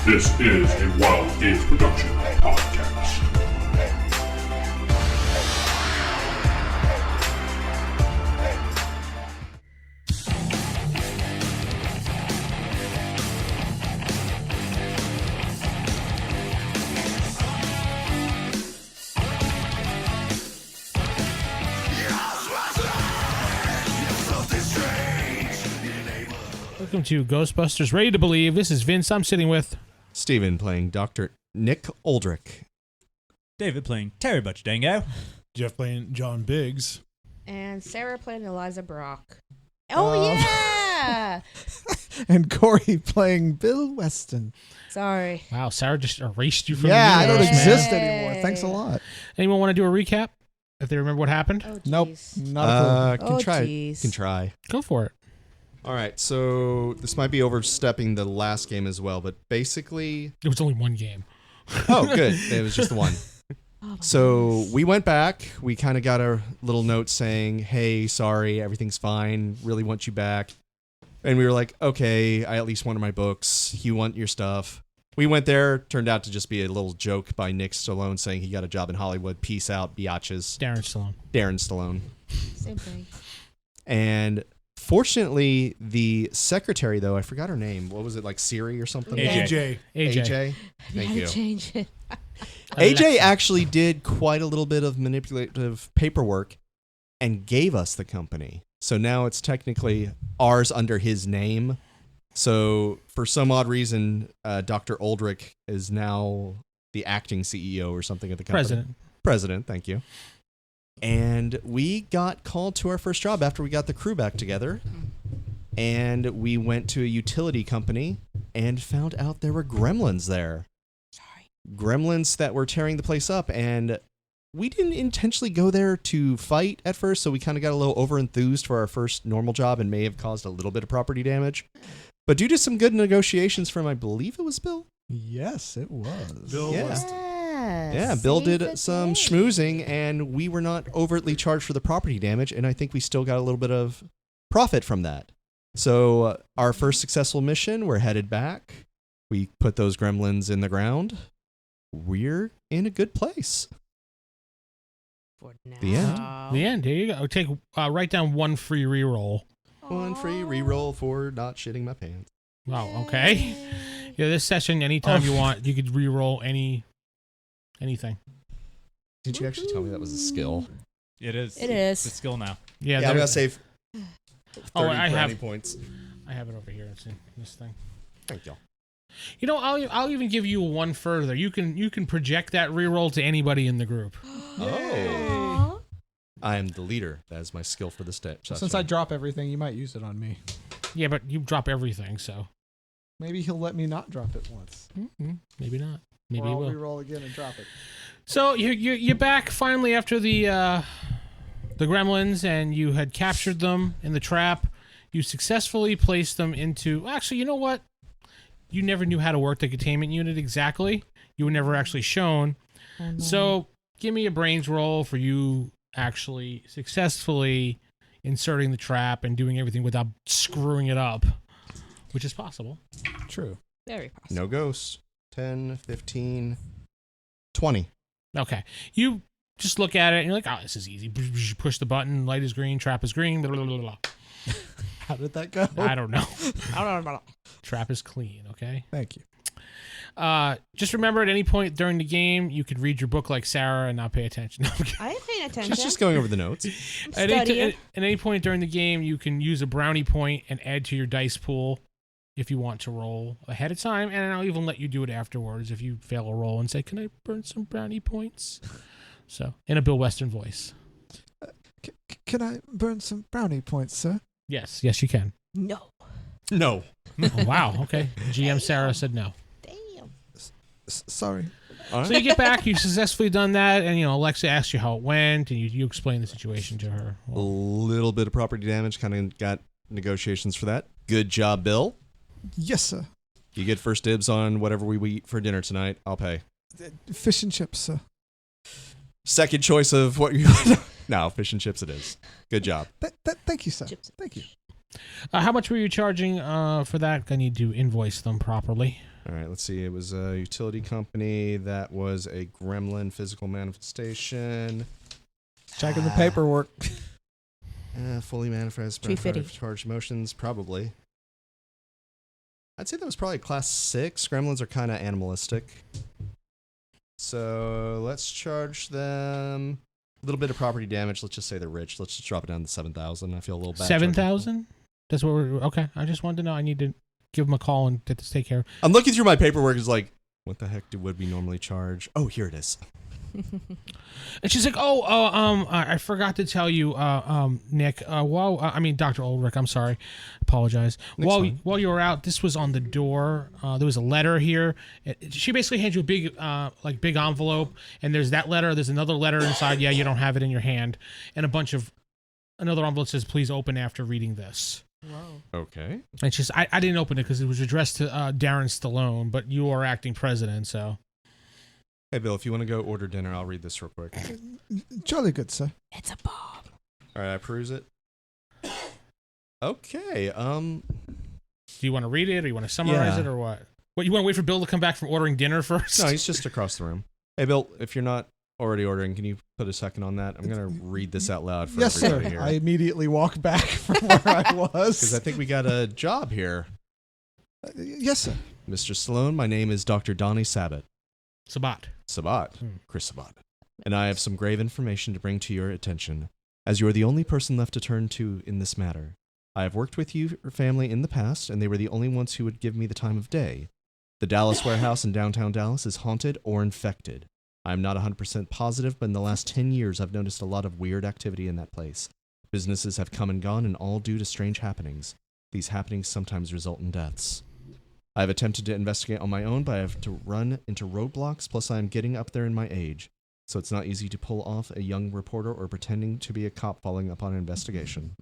This is a Wild Games Production podcast. Welcome to Ghostbusters Ready to Believe. This is Vince. I'm sitting with Steven playing Dr. Nick Aldrich. David playing Terry Butchdango. Jeff playing John Biggs. And Sarah playing Eliza Brock. Oh, yeah! And Corey playing Bill Weston. Sorry. Wow, Sarah just erased you from Yeah, the I don't universe, man. exist anymore. Thanks a lot. Anyone want to do a recap? If they remember what happened? Oh, Nope, jeez. not a clue. Oh, Can jeez. try. Go for it. All right, so this might be overstepping the last game as well, but basically... There was only one game. Oh, good. It was just the one. Oh, So we went back. We kind of got a little note saying, hey, sorry, everything's fine. Really want you back. And we were like, okay, I at least wanted my books. You want your stuff. We went there. Turned out to just be a little joke by Nick Stallone saying he got a job in Hollywood. Peace out, biatches. Darren Stallone. Darren Stallone. Same thing. And fortunately, the secretary, though, I forgot her name. What was it, like Siri or something? AJ. AJ. Thank Gotta you. change it. AJ actually did quite a little bit of manipulative paperwork and gave us the company. So now it's technically ours under his name. So for some odd reason, Dr. Aldrich is now the acting CEO or something of the company. President, thank you. And we got called to our first job after we got the crew back together. And we went to a utility company and found out there were gremlins there. Sorry. Gremlins that were tearing the place up. And we didn't intentionally go there to fight at first, so we kind of got a little overenthused for our first normal job and may have caused a little bit of property damage. But due to some good negotiations from, I believe it was Bill? Yes, it was. Bill Yeah. was Yeah, Bill save the did some day. schmoozing, and we were not overtly charged for the property damage, and I think we still got a little bit of profit from that. So our first successful mission, we're headed back. We put those gremlins in the ground. We're in a good place. For now. The end. The end. There you go. Take write down one free reroll. One free reroll for not shitting my pants. Wow. Okay. Yeah, this session, anytime you want, you could reroll anything. Did you actually tell me that was a skill? It is. It is. It's a skill now. Yeah. I'm there- going to save 30 I brownie have- points. I have it over here. It's in this thing. Thank you. You know, I'll even give you one further. You can project that reroll to anybody in the group. Oh. I am the leader. That is my skill for this day. Since I drop everything, you might use it on me. Yeah, but you drop everything, so Maybe he'll let me not drop it once. maybe not. Maybe or he I'll will. reroll again and drop it. So you're back finally after the gremlins, and you had captured them in the trap. You successfully placed them into. Actually, you know what? You never knew how to work the containment unit exactly. You were never actually shown. Oh, no. So give me a brains roll for you actually successfully inserting the trap and doing everything without screwing it up, which is possible. True. Very possible. No ghosts. 10, 15, 20. Okay. You just look at it and you're like, oh, this is easy. Push the button, light is green, trap is green, blah, blah, blah, blah. How did that go? I don't know. I don't know. Trap is clean, okay? Thank you. Just remember at any point during the game, you could read your book like Sarah and not pay attention. No, I'm kidding. I ain't paying attention. She's just going over the notes. At Studying. any point during the game, you can use a brownie point and add to your dice pool if you want to roll ahead of time, and I'll even let you do it afterwards if you fail a roll and say, can I burn some brownie points? So, in a Bill Weston voice. Can I burn some brownie points, sir? Yes, you can. No. No. Oh, wow, okay. GM Sarah said no. Damn. Sorry. All right. So you get back, you've successfully done that, and Alexa asks you how it went, and you explain the situation to her. A little bit of property damage. Kind of got negotiations for that. Good job, Bill. Yes, sir. You get first dibs on whatever we eat for dinner tonight. I'll pay. Fish and chips, sir. Second choice of what you... No, fish and chips it is. Good job. Thank you, sir. Chips. Thank you. How much were you charging for that? I need to invoice them properly. All right, let's see. It was a utility company that was a gremlin physical manifestation. Checking the paperwork. Fully manifest by 350. charged emotions, probably. I'd say that was probably class 6. Gremlins are kind of animalistic. So let's charge them a little bit of property damage. Let's just say they're rich. Let's just drop it down to 7,000. I feel a little bad. 7,000? That's what we're okay. I just wanted to know. I need to give them a call and get this taken care of. I'm looking through my paperwork. It's like, what the heck would we normally charge? Oh, here it is. And she's like, I forgot to tell you, Nick, Dr. Ulrich, I'm sorry. Apologize. Next time. While you were out, this was on the door. There was a letter here. She basically hands you a big, big envelope, and there's that letter. There's another letter inside. Yeah, you don't have it in your hand. And another envelope says, please open after reading this. Whoa. Okay. And she's, I didn't open it because it was addressed to Darren Stallone, but you are acting president, so. Hey, Bill, if you want to go order dinner, I'll read this real quick. Jolly good, sir. It's a bomb. All right, I peruse it. Okay. Do you want to read it, or you want to summarize Yeah. it, or what? What, you want to wait for Bill to come back from ordering dinner first? No, he's just across the room. Hey, Bill, if you're not already ordering, can you put a second on that? I'm going to read this out loud for Yes, sir. everybody here. I immediately walk back from where I was. Because I think we got a job here. Yes, sir. Mr. Stallone, my name is Dr. Donnie Sabat. Sabat. Sabat. Chris Sabat. And I have some grave information to bring to your attention, as you are the only person left to turn to in this matter. I have worked with your family in the past, and they were the only ones who would give me the time of day. The Dallas warehouse in downtown Dallas is haunted or infected. I am not 100% positive, but in the last 10 years, I've noticed a lot of weird activity in that place. Businesses have come and gone, and all due to strange happenings. These happenings sometimes result in deaths. I have attempted to investigate on my own, but I have to run into roadblocks, plus I am getting up there in my age, so it's not easy to pull off a young reporter or pretending to be a cop following up on an investigation.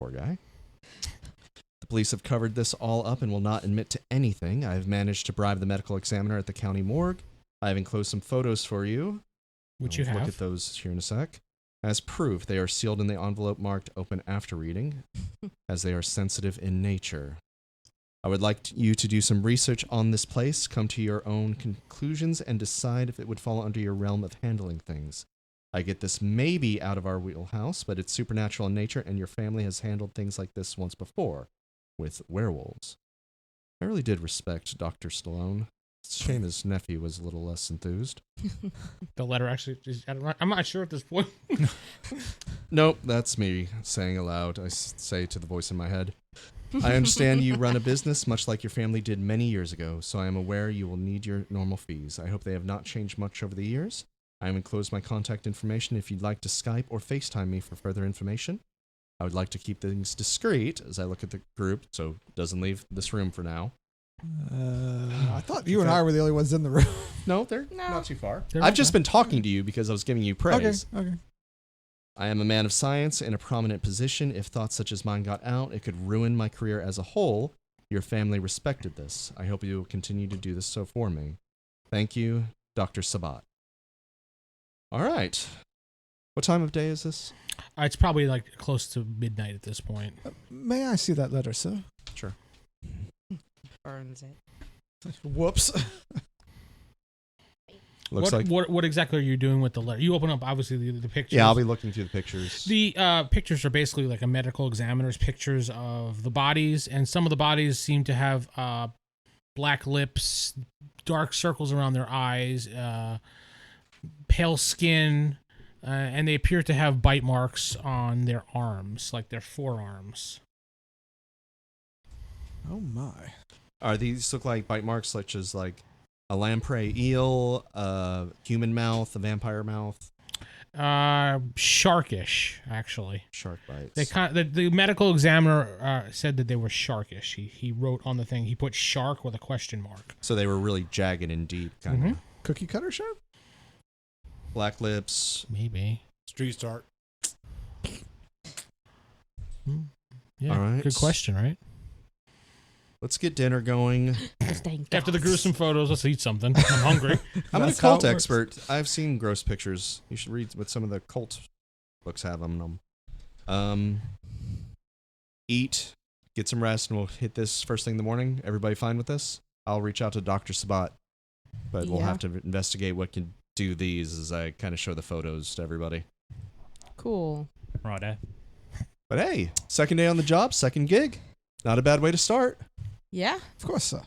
Poor guy. The police have covered this all up and will not admit to anything. I have managed to bribe the medical examiner at the county morgue. I have enclosed some photos for you. Which you We'll have. look at those here in a sec. As proof, they are sealed in the envelope marked open after reading, as they are sensitive in nature. I would like you to do some research on this place, come to your own conclusions, and decide if it would fall under your realm of handling things. I get this may be out of our wheelhouse, but it's supernatural in nature, and your family has handled things like this once before, with werewolves. I really did respect Dr. Stallone. It's a shame his nephew was a little less enthused. The letter actually is, I'm not sure at this point. Nope, that's me saying aloud. I say to the voice in my head. I understand you run a business much like your family did many years ago, so I am aware you will need your normal fees. I hope they have not changed much over the years. I have enclosed my contact information if you'd like to Skype or FaceTime me for further information. I would like to keep things discreet as I look at the group, so it doesn't leave this room for now. I thought you and I were the only ones in the room. No, they're No. not too far. They're I've okay. just been talking to you because I was giving you praise. Okay. I am a man of science in a prominent position. If thoughts such as mine got out, it could ruin my career as a whole. Your family respected this. I hope you will continue to do this so for me. Thank you, Dr. Sabat. All right. What time of day is this? It's probably like close to midnight at this point. May I see that letter, sir? Sure. Burns it. Whoops. Looks like. What exactly are you doing with the letter? You open up obviously the pictures. Yeah, I'll be looking through the pictures. The pictures are basically like a medical examiner's pictures of the bodies, and some of the bodies seem to have black lips, dark circles around their eyes, pale skin, and they appear to have bite marks on their arms, like their forearms. Oh my. Are these look like bite marks such as like a lamprey eel, a human mouth, a vampire mouth? Sharkish, actually. Shark bites. The medical examiner said that they were sharkish. He wrote on the thing. He put shark with a question mark. So they were really jagged and deep, kind of. Cookie cutter sharp? Black lips. Maybe. Street Start. Yeah. All right. Good question, right? Let's get dinner going. Those dang After the dogs. gruesome photos, let's eat something. I'm hungry. I'm an That's how occult it works. expert. I've seen gross pictures. You should read what some of the cult books have on them. Eat, get some rest, and we'll hit this first thing in the morning. Everybody fine with this? I'll reach out to Dr. Sabat, but we'll Yeah. have to investigate what can do these as I kind of show the photos to everybody. Cool. Righto. But hey, second day on the job, second gig. Not a bad way to start. Yeah. Of course, sir.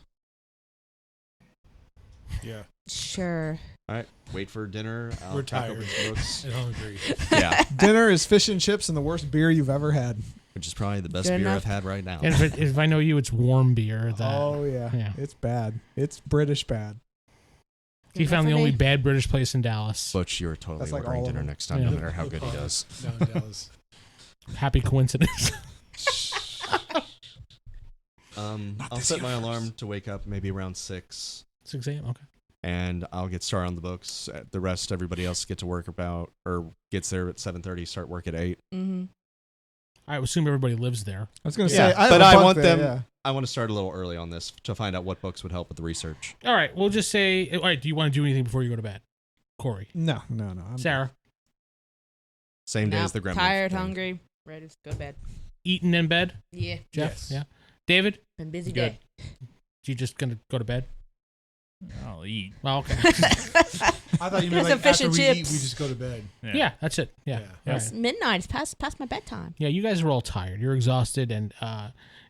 Yeah. Sure. All right, wait for dinner. I'll We're crack open tired. some books. And hungry. Yeah, Dinner is fish and chips and the worst beer you've ever had. which is probably the best Good beer enough. I've had right now. And if I know you, it's warm beer. That Oh, yeah. Yeah. It's bad. It's British bad. he found the only bad British place in Dallas. Butch, you're totally That's like ordering all of dinner them. next time, Yeah. no matter how good he does. Down in Dallas. Happy coincidence. I'll set my alarm to wake up maybe around 6, 6 a.m. Okay. and I'll get started on the books. The rest, everybody else get to work gets there at 7:30. Start work at 8. Mm-hmm. I assume everybody lives there. I was going to Yeah, say, I have but a I bunk want there, them- yeah. I want to start a little early on this to find out what books would help with the research. All right. We'll just say. All right. Do you want to do anything before you go to bed, Corey? No. I'm Sarah, Same day as the Gremlin. Tired, thing. hungry, ready to go to bed. eating in bed. Yeah. Jeff. Yes. Yeah. David, Been a busy Good. day. you just gonna go to bed? I'll eat. Well, okay. I thought you meant Some like fish after and we eat, chips. we just go to bed. Yeah, that's it. Yeah. Yeah. Yeah. It's midnight. It's past my bedtime. Yeah, you guys are all tired. You're exhausted, and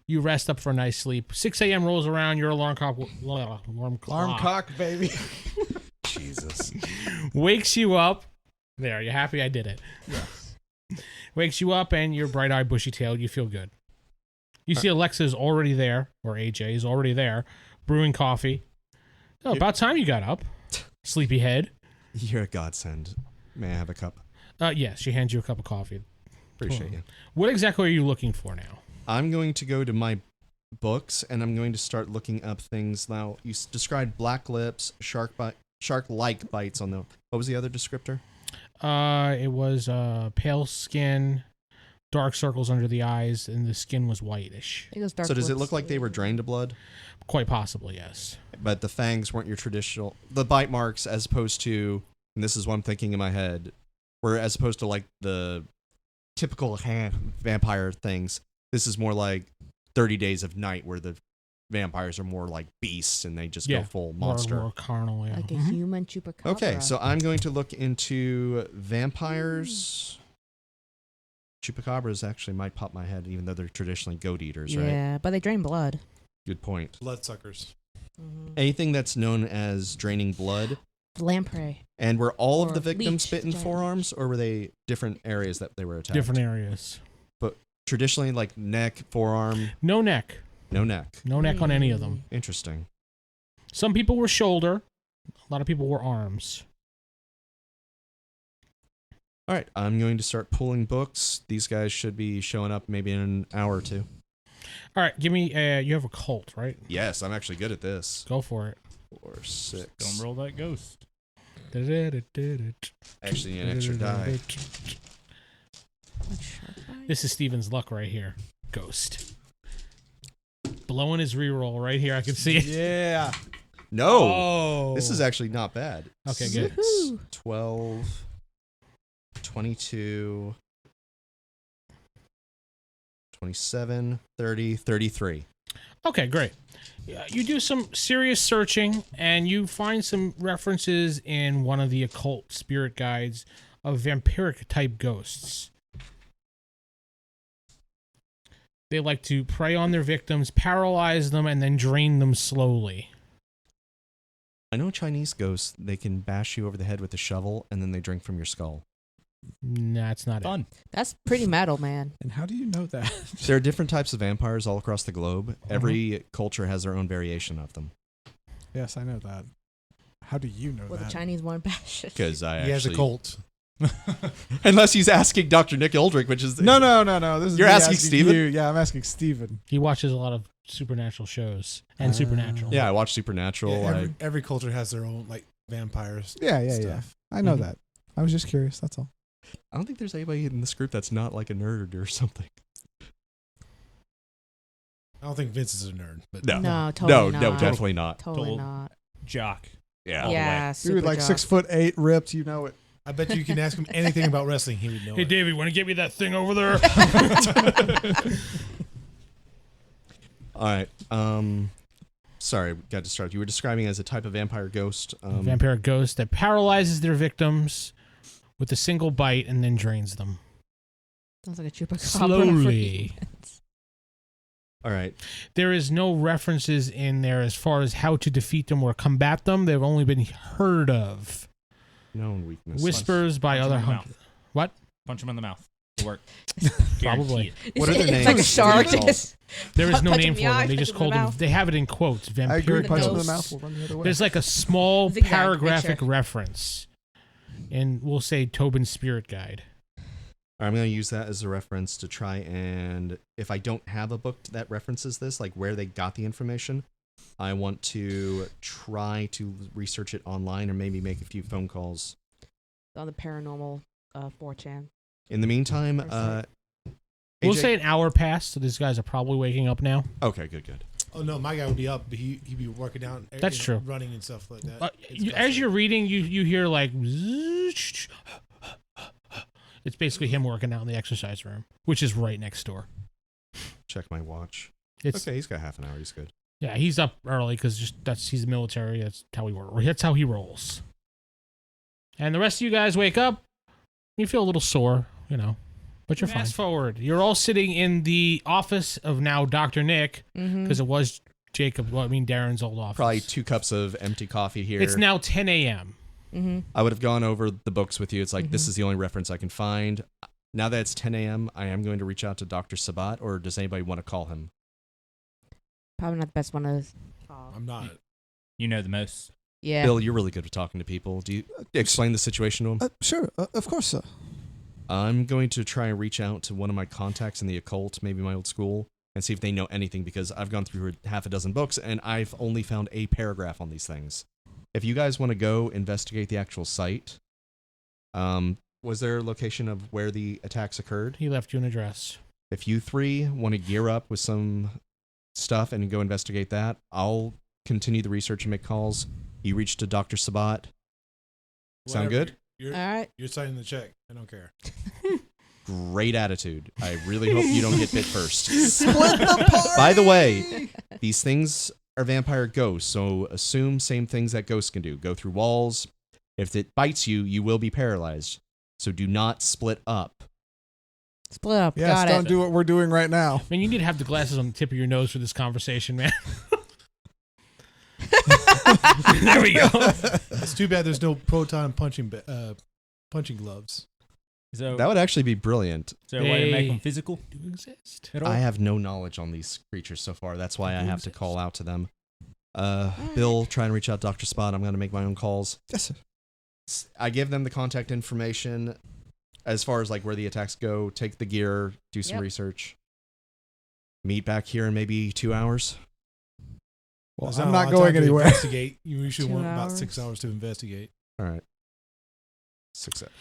you rest up for a nice sleep. 6 a.m. rolls around. Your alarm clock, Alarm cock, baby. Jesus. wakes you up. There, you happy I did it? Yes. Wakes you up, and you're bright-eyed, bushy-tailed. You feel good. You see Alexa's already there, or AJ is already there, brewing coffee. Oh, about time you got up. Sleepyhead. You're a godsend. May I have a cup? Yes, she hands you a cup of coffee. Appreciate you. What exactly are you looking for now? I'm going to go to my books and I'm going to start looking up things. Now, you described black lips, shark-like bites on the. What was the other descriptor? It was pale skin, dark circles under the eyes, and the skin was whitish. It goes dark. So does it lips. look like they were drained of blood? Quite possibly, yes. But the fangs weren't your traditional. The bite marks, as opposed to, and this is what I'm thinking in my head, were as opposed to like the typical vampire things. This is more like 30 Days of Night, where the vampires are more like beasts and they just go full monster. More carnal, yeah. Like a Mhm. human chupacabra. Okay, so I'm going to look into vampires. Chupacabras actually might pop my head, even though they're traditionally goat eaters, right? Yeah, but they drain blood. Good point. Bloodsuckers. Mm-hmm. Anything that's known as draining blood. Lamprey. And were all of Or the victims leech, bit in giant forearms, or were they different areas that they were attacked? Different areas. But traditionally, like neck, forearm, No neck. no neck. No neck on any of them. Interesting. Some people were shoulder. A lot of people were arms. All right, I'm going to start pulling books. These guys should be showing up maybe in an hour or two. All right, give me. You have a cult, right? Yes, I'm actually good at this. Go for it. 4, 6. Don't roll that ghost. Actually, an extra die. This is Steven's luck right here. Ghost. Blowing his reroll right here. I can see it. Yeah. No, Oh. this is actually not bad. Okay, good. 6, 12, 22, 27, 30, 33. Okay, great. You do some serious searching, and you find some references in one of the occult spirit guides of vampiric type ghosts. They like to prey on their victims, paralyze them, and then drain them slowly. I know Chinese ghosts, they can bash you over the head with a shovel and then they drink from your skull. Nah, that's not Fun. That's pretty metal, man. And how do you know that? There are different types of vampires all across the globe. Every culture has their own variation of them. Yes, I know that. How do you know Well, the that? Chinese one bash it. Because I He has a actually... cult. Unless he's asking Dr. Nick Eldrick, which is... No. This is You're me asking Steven? you. Yeah, I'm asking Steven. He watches a lot of supernatural shows and supernatural. Yeah, I watch Supernatural. Yeah, every culture has their own like vampires. Yeah. Stuff. I know Mhm. that. I was just curious. That's all. I don't think there's anybody in this group that's not like a nerd or something. I don't think Vince is a nerd, but No, totally not. No, definitely not. Totally Total- not. Jock. Yeah. All the way. Yeah, You're super like jock. 6'8", ripped. You know it. I bet you can ask him anything about wrestling, he would know. Hey, it. Davey, want to get me that thing over there? All right. sorry, got distracted. You were describing as a type of vampire ghost. Vampire ghost that paralyzes their victims with a single bite and then drains them. Sounds like a chupacabra. Slowly. All right. There is no references in there as far as how to defeat them or combat them. They've only been heard of. Known weakness. Whispers by Punch other him in the hunters. What? Punch him in the mouth. It'll work. Probably. Guarantee it. What are their It's like a names? shark. What are they called? Just There is no punch name him for in the them. eye, They punch just him in call the them. mouth. They have it in quotes. I Vampire agree. Punch him in the ghosts. mouth. We'll run the other way. There's like a small Zigzag paragraphic picture. reference, and we'll say Tobin's Spirit Guide. I'm going to use that as a reference to try and, if I don't have a book that references this, like where they got the information, I want to try to research it online or maybe make a few phone calls. on the paranormal 4chan. In the meantime, We'll AJ say an hour passed, so these guys are probably waking up now. Okay, good. Oh no, my guy would be up, but he'd be working out. That's true. Running and stuff like that. As you're reading, you hear like... It's basically him working out in the exercise room, which is right next door. Check my watch. It's Okay, he's got half an hour. He's good. Yeah, he's up early because he's military. That's how he works. That's how he rolls. And the rest of you guys wake up. You feel a little sore, but you're fine. Fast forward. You're all sitting in the office of now Dr. Nick because it was Darren's old office. Probably 2 cups of empty coffee here. It's now 10 a.m. I would have gone over the books with you. It's like, this is the only reference I can find. Now that it's 10 a.m., I am going to reach out to Dr. Sabat, or does anybody want to call him? Probably not the best one to call. I'm not. You know the most. Yeah. Bill, you're really good at talking to people. Do you explain the situation to him? Sure, of course, sir. I'm going to try and reach out to one of my contacts in the occult, maybe my old school, and see if they know anything, because I've gone through half a dozen books, and I've only found a paragraph on these things. If you guys want to go investigate the actual site, was there a location of where the attacks occurred? He left you an address. If you 3 want to gear up with some stuff and go investigate that, I'll continue the research and make calls. You reach to Dr. Sabat. Sound Whatever. good? You're, All right. you're signing the check. I don't care. Great attitude. I really hope you don't get bit first. Split the party. By the way, these things are vampire ghosts, so assume same things that ghosts can do. Go through walls. If it bites you, you will be paralyzed. So do not split up. Split up. Yes, Got don't it. do what we're doing right now. Man, you need to have the glasses on the tip of your nose for this conversation, man. There we go. It's too bad there's no proton punching gloves. So, That would actually be brilliant. is there a way to make They- them physical Do exist. at all? I have no knowledge on these creatures so far. That's why I do have to exist. call out to them. Bill, try and reach out to Dr. Spot. I'm going to make my own calls. Yes, sir. I give them the contact information as far as like where the attacks go, take the gear, do some Yep. research. Meet back here in maybe 2 hours. Well, That's I'm a not lot of going time to anywhere. Investigate. You usually 2 want about hours. 6 hours to investigate. All right. 6 hours.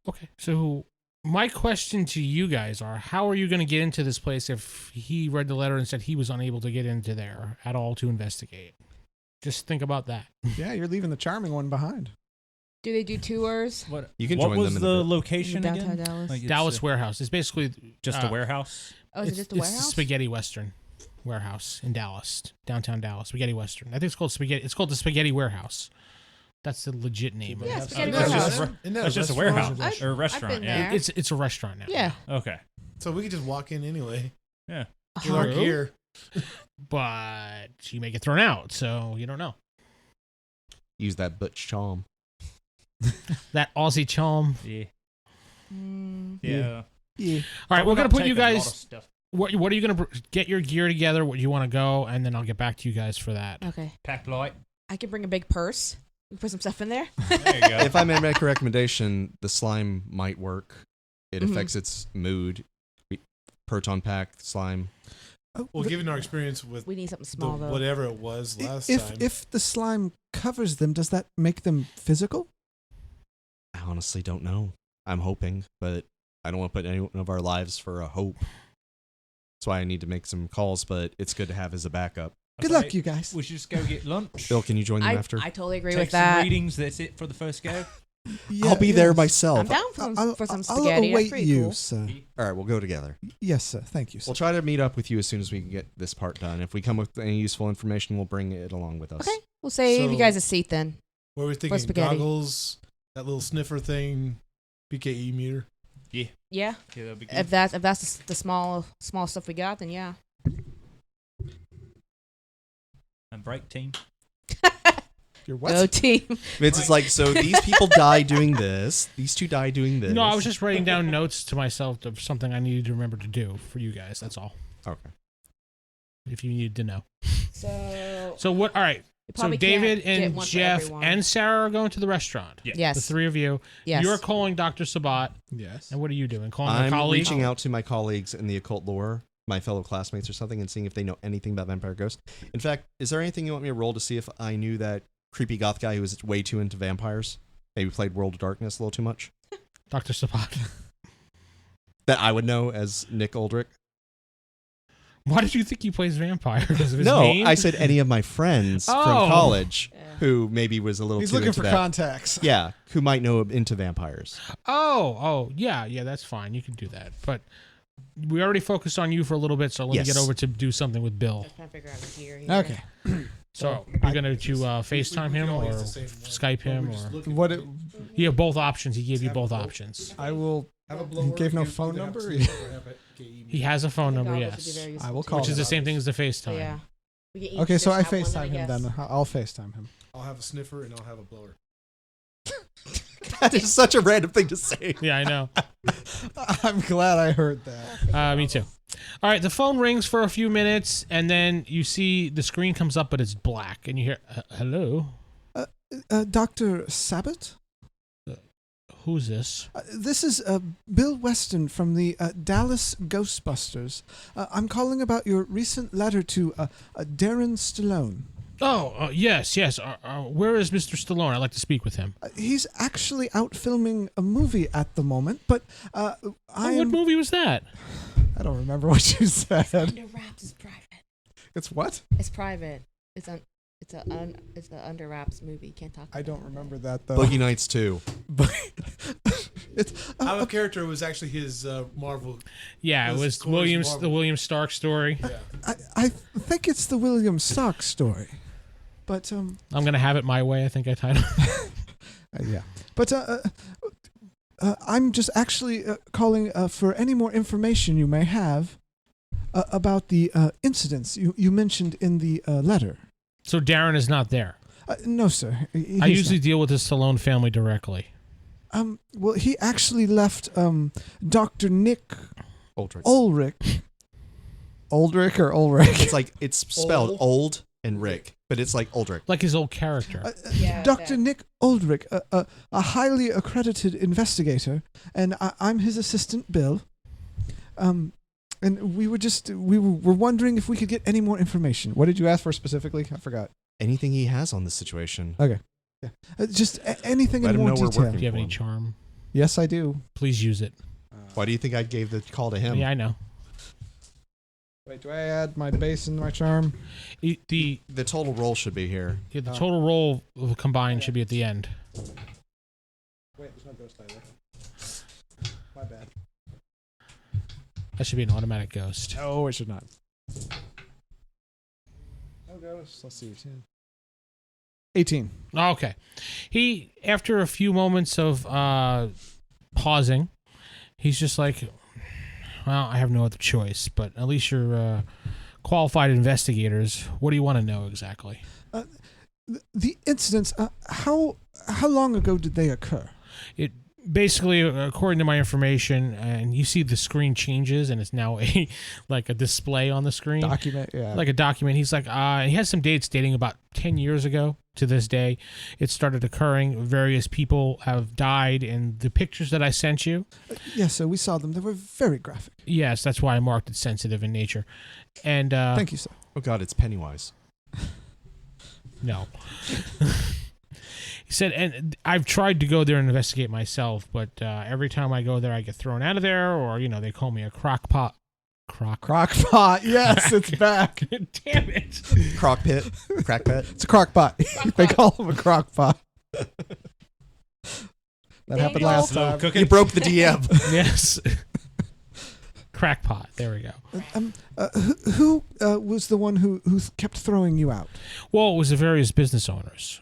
Okay, so my question to you guys are, how are you going to get into this place if he read the letter and said he was unable to get into there at all to investigate? Just think about that. Yeah, you're leaving the charming one behind. Do they do tours? What, You can what join was them in the a bit. location Downtown again? Dallas. Like, it's, Dallas Warehouse. It's basically just uh, a warehouse? Oh, is it just a warehouse? It's the Spaghetti Western warehouse in Dallas, downtown Dallas. Spaghetti Western. I think it's called Spaghetti. It's called the Spaghetti Warehouse. That's the legit name. Yeah, of it. Spaghetti That's Warehouse. just, Isn't that that's just a restaurant? warehouse or a restaurant. been Yeah. there. It's a restaurant now. Yeah. Okay. So we can just walk in anyway. Yeah. With our True. gear. But you may get thrown out, so you don't know. Use that butch charm. That Aussie charm. Yeah. Mm. Yeah. Yeah. All right, we're gonna put you Take a lot of guys. stuff. What are you gonna get your gear together? What you want to go, and then I'll get back to you guys for that. Okay. Pack light. I could bring a big purse. We put some stuff in there. There you go. If I may make a recommendation, the slime might work. It Mhm. affects its mood. Proton pack, slime. Oh, Well, the- given our experience with We need something the, small though. whatever it was last if time. if the slime covers them, does that make them physical? I honestly don't know. I'm hoping, but I don't want to put any of our lives for a hope. That's why I need to make some calls, but it's good to have as a backup. Good luck, you guys. We should just go get lunch. Bill, can you join them I after? totally agree Take with some that. readings. That's it for the first go. Yeah, I'll be there yes. myself. I'm down for some I'll spaghetti. That's await pretty you, cool. sir. All right, we'll go together. Yes, sir. Thank you, sir. We'll try to meet up with you as soon as we can get this part done. If we come up with any useful information, we'll bring it along with us. Okay, we'll save you So- guys a seat then. What were we thinking? spaghetti. Goggles, that little sniffer thing, PKE meter. Yeah, Yeah, that'd be good. if that's the small stuff we got, then yeah. A break team. You're Go team. Vince is like, so these people die doing this. These two die doing this. No, I was just writing down notes to myself of something I needed to remember to do for you guys. That's all. Okay. If you needed to know. So So what? All right. you So probably David can't get and one for Jeff everyone. and Sarah are going to the restaurant. Yeah. yes, The three of you. yes. You're calling Dr. Sabat. Yes. And what are you doing? Calling a I'm colleague? reaching out to my colleagues in the occult lore, my fellow classmates or something, and seeing if they know anything about vampire ghosts. In fact, is there anything you want me to roll to see if I knew that creepy goth guy who was way too into vampires? Maybe played World of Darkness a little too much? Dr. Sabat. That I would know as Nick Aldrich? Why did you think he plays vampire? Because of his No, name? I said any of my friends from Oh. college Yeah. who maybe was a little He's too looking into for that. contacts. Yeah, who might know into vampires. Oh, yeah, that's fine. You can do that. But we already focused on you for a little bit, so let me Yes. get over to do something with Bill. I'm trying to figure out the gear here. Okay. So you're going to FaceTime him or Skype him? Or What? you have both options. He gave you both options. I will. He gave no phone number. He has a phone The number, goggles would be yes. very I useful will too. call Which is the same thing as the So, FaceTime. yeah. We can each Okay, so I just have one, FaceTime him guess. then. I'll FaceTime him. I'll have a sniffer and I'll have a blower. That is such a random thing to say. Yeah, I know. I'm glad I heard that. Me too. All right, the phone rings for a few minutes, and then you see the screen comes up, but it's black, and you hear, hello? Dr. Sabat? Who's this? This is Bill Weston from the Dallas Ghostbusters. I'm calling about your recent letter to Darren Stallone. Oh, yes. Where is Mr. Stallone? I'd like to speak with him. He's actually out filming a movie at the moment, but What movie was that? I don't remember what you said. Under wraps is private. It's what? It's private. It's a under wraps movie. Can't talk. I about don't it. remember that though. Boogie Nights 2. It's Our character was actually his Marvel. Yeah, it This was Corey's the Marvel. William Stark story. Yeah. I think it's the William Stark story, but I'm going to have it my way, I think I titled. yeah. But I'm just actually calling for any more information you may have about the incidents you mentioned in the letter. So Darren is not there. No, sir. I usually deal with the Stallone family directly. Well, he actually left Dr. Nick Aldrich. Ulrich. Aldrich or Ulrich? It's like, it's spelled old and Rick, but it's like Aldrich. Like his old character. Yeah, Dr. that. Nick Ulrich, a highly accredited investigator, and I'm his assistant, Bill. And we were wondering if we could get any more information. What did you ask for specifically? I forgot. Anything he has on this situation. Okay. Yeah. Just anything Let in him more know we're detail. working. Do you have any Inform. charm? Yes, I do. Please use it. Why do you think I gave the call to him? Yeah, I know. Wait, do I add my base and my charm? The The total roll should be here. total roll combined should be at the end. Wait, there's no ghost either. My bad. That should be an automatic ghost. No, it should not. No ghost. Let's see. 18. Okay. He, after a few moments of pausing, he's just like, well, I have no other choice, but at least you're qualified investigators. What do you want to know exactly? The incidents, how long ago did they occur? It basically, according to my information, and you see the screen changes, and it's now like a display on the screen. Document, yeah. Like a document. He's like, he has some dates dating about 10 years ago to this day. It started occurring. Various people have died, and the pictures that I sent you, Yes, sir, we saw them. They were very graphic. yes, that's why I marked it sensitive in nature. And Thank you, sir. Oh God, it's Pennywise. no. He said, and I've tried to go there and investigate myself, but every time I go there, I get thrown out of there, or, they call me a crockpot. Crockpot. Yes, it's back. Damn it. Crock pit. Crack pit. It's a crockpot. They call him a crockpot. That happened Daniel. last time. You broke the DM. Yes. Crackpot. There we go. Who was the one who kept throwing you out? Well, it was the various business owners.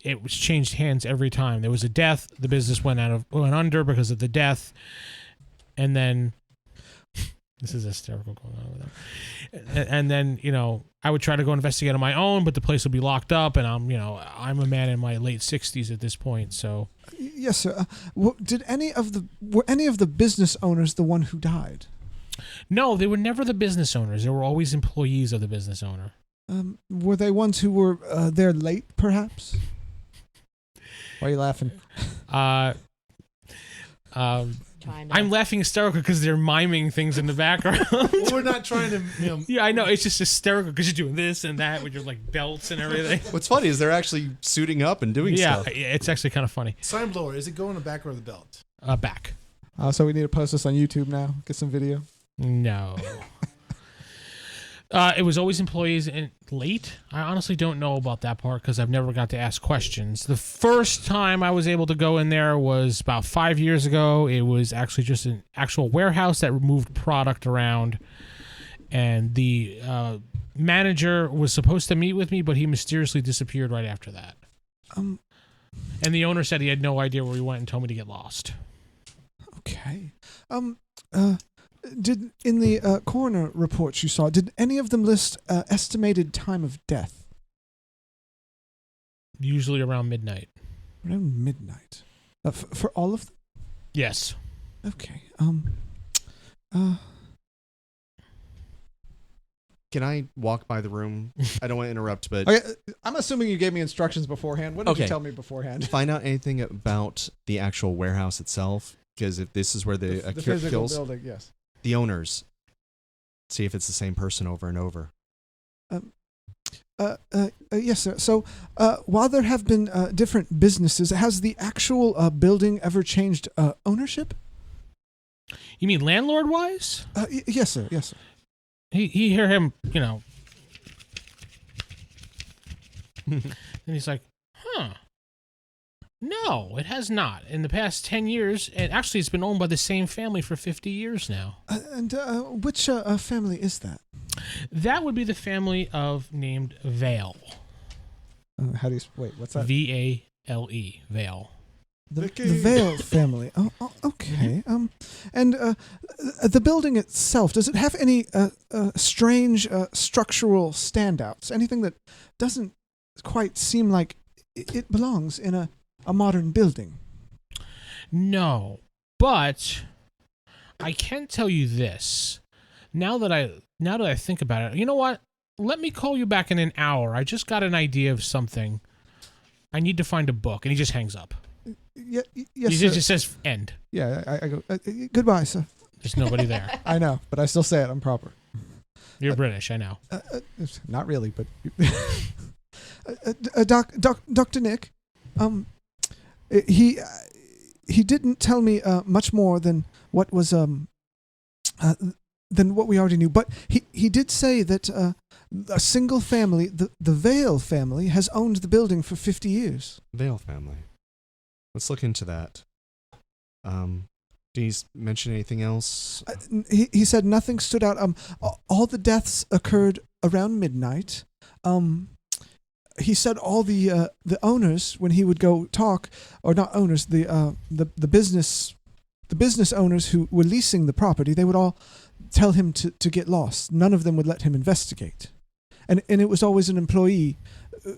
It was changed hands every time. There was a death. The business went under because of the death, and then this is hysterical going on over there. And then I would try to go investigate on my own, but the place would be locked up, and I'm a man in my late 60s at this point, so. Yes, sir. Were any of the business owners the one who died? No, they were never the business owners. They were always employees of the business owner. Were they ones who were there late, perhaps? Why are you laughing? I'm laughing hysterical because they're miming things in the background. We're not trying to. Yeah, I know. It's just hysterical because you're doing this and that with your belts and everything. What's funny is they're actually suiting up and doing stuff. Yeah, it's actually kind of funny. Sign blower. Is it going in the back or the belt? Back. So we need to post this on YouTube now. Get some video. No. It was always employees and late. I honestly don't know about that part because I've never got to ask questions. The first time I was able to go in there was about 5 years ago. It was actually just an actual warehouse that moved product around. And the manager was supposed to meet with me, but he mysteriously disappeared right after that. And the owner said he had no idea where he went and told me to get lost. Okay. Did in the coroner reports you saw, did any of them list estimated time of death? Usually around midnight. Around midnight. For all of them? Yes. Okay. Can I walk by the room? I don't want to interrupt, but Okay, I'm assuming you gave me instructions beforehand. What did you tell me beforehand? find out anything about the actual warehouse itself. Because if this is where the physical kills, building, yes. the owners, see if it's the same person over and over. Yes, sir. So, while there have been different businesses, has the actual building ever changed ownership? You mean landlord-wise? Yes, sir. Yes, sir. He hear him, and he's like, huh. No, it has not. In the past 10 years, and actually it's been owned by the same family for 50 years now. And which family is that? That would be the family named Vale. How do you wait? What's that? Vale. Vale. The Vale family. Oh, okay. And the building itself, does it have any strange structural standouts? Anything that doesn't quite seem like it belongs in a modern building? No, but I can tell you this. Now that I think about it, you know what? Let me call you back in an hour. I just got an idea of something. I need to find a book, and he just hangs up. Yes, He sir. just says end. Yeah, I go, goodbye, sir. There's nobody there. I know, but I still say it. I'm proper. You're British, I know. Not really, but... Dr. Nick, he didn't tell me much more than what was than what we already knew. But he did say that a single family, the Vale family, has owned the building for 50 years. Vale family. Let's look into that. Did he mention anything else? He said nothing stood out. All the deaths occurred around midnight. He said all the owners, when he would go talk, or not owners, the business owners who were leasing the property, they would all tell him to get lost. None of them would let him investigate, and it was always an employee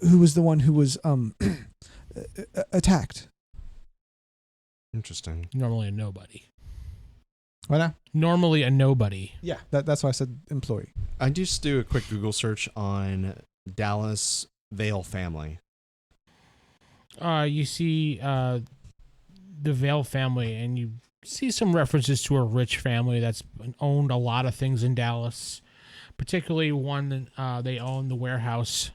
who was the one who was attacked. Interesting. Normally a nobody. What now? Normally a nobody. Yeah, that's why I said employee. I just do a quick Google search on Dallas Vale family. You see the Vale family, and you see some references to a rich family that's owned a lot of things in Dallas, particularly one they own the warehouse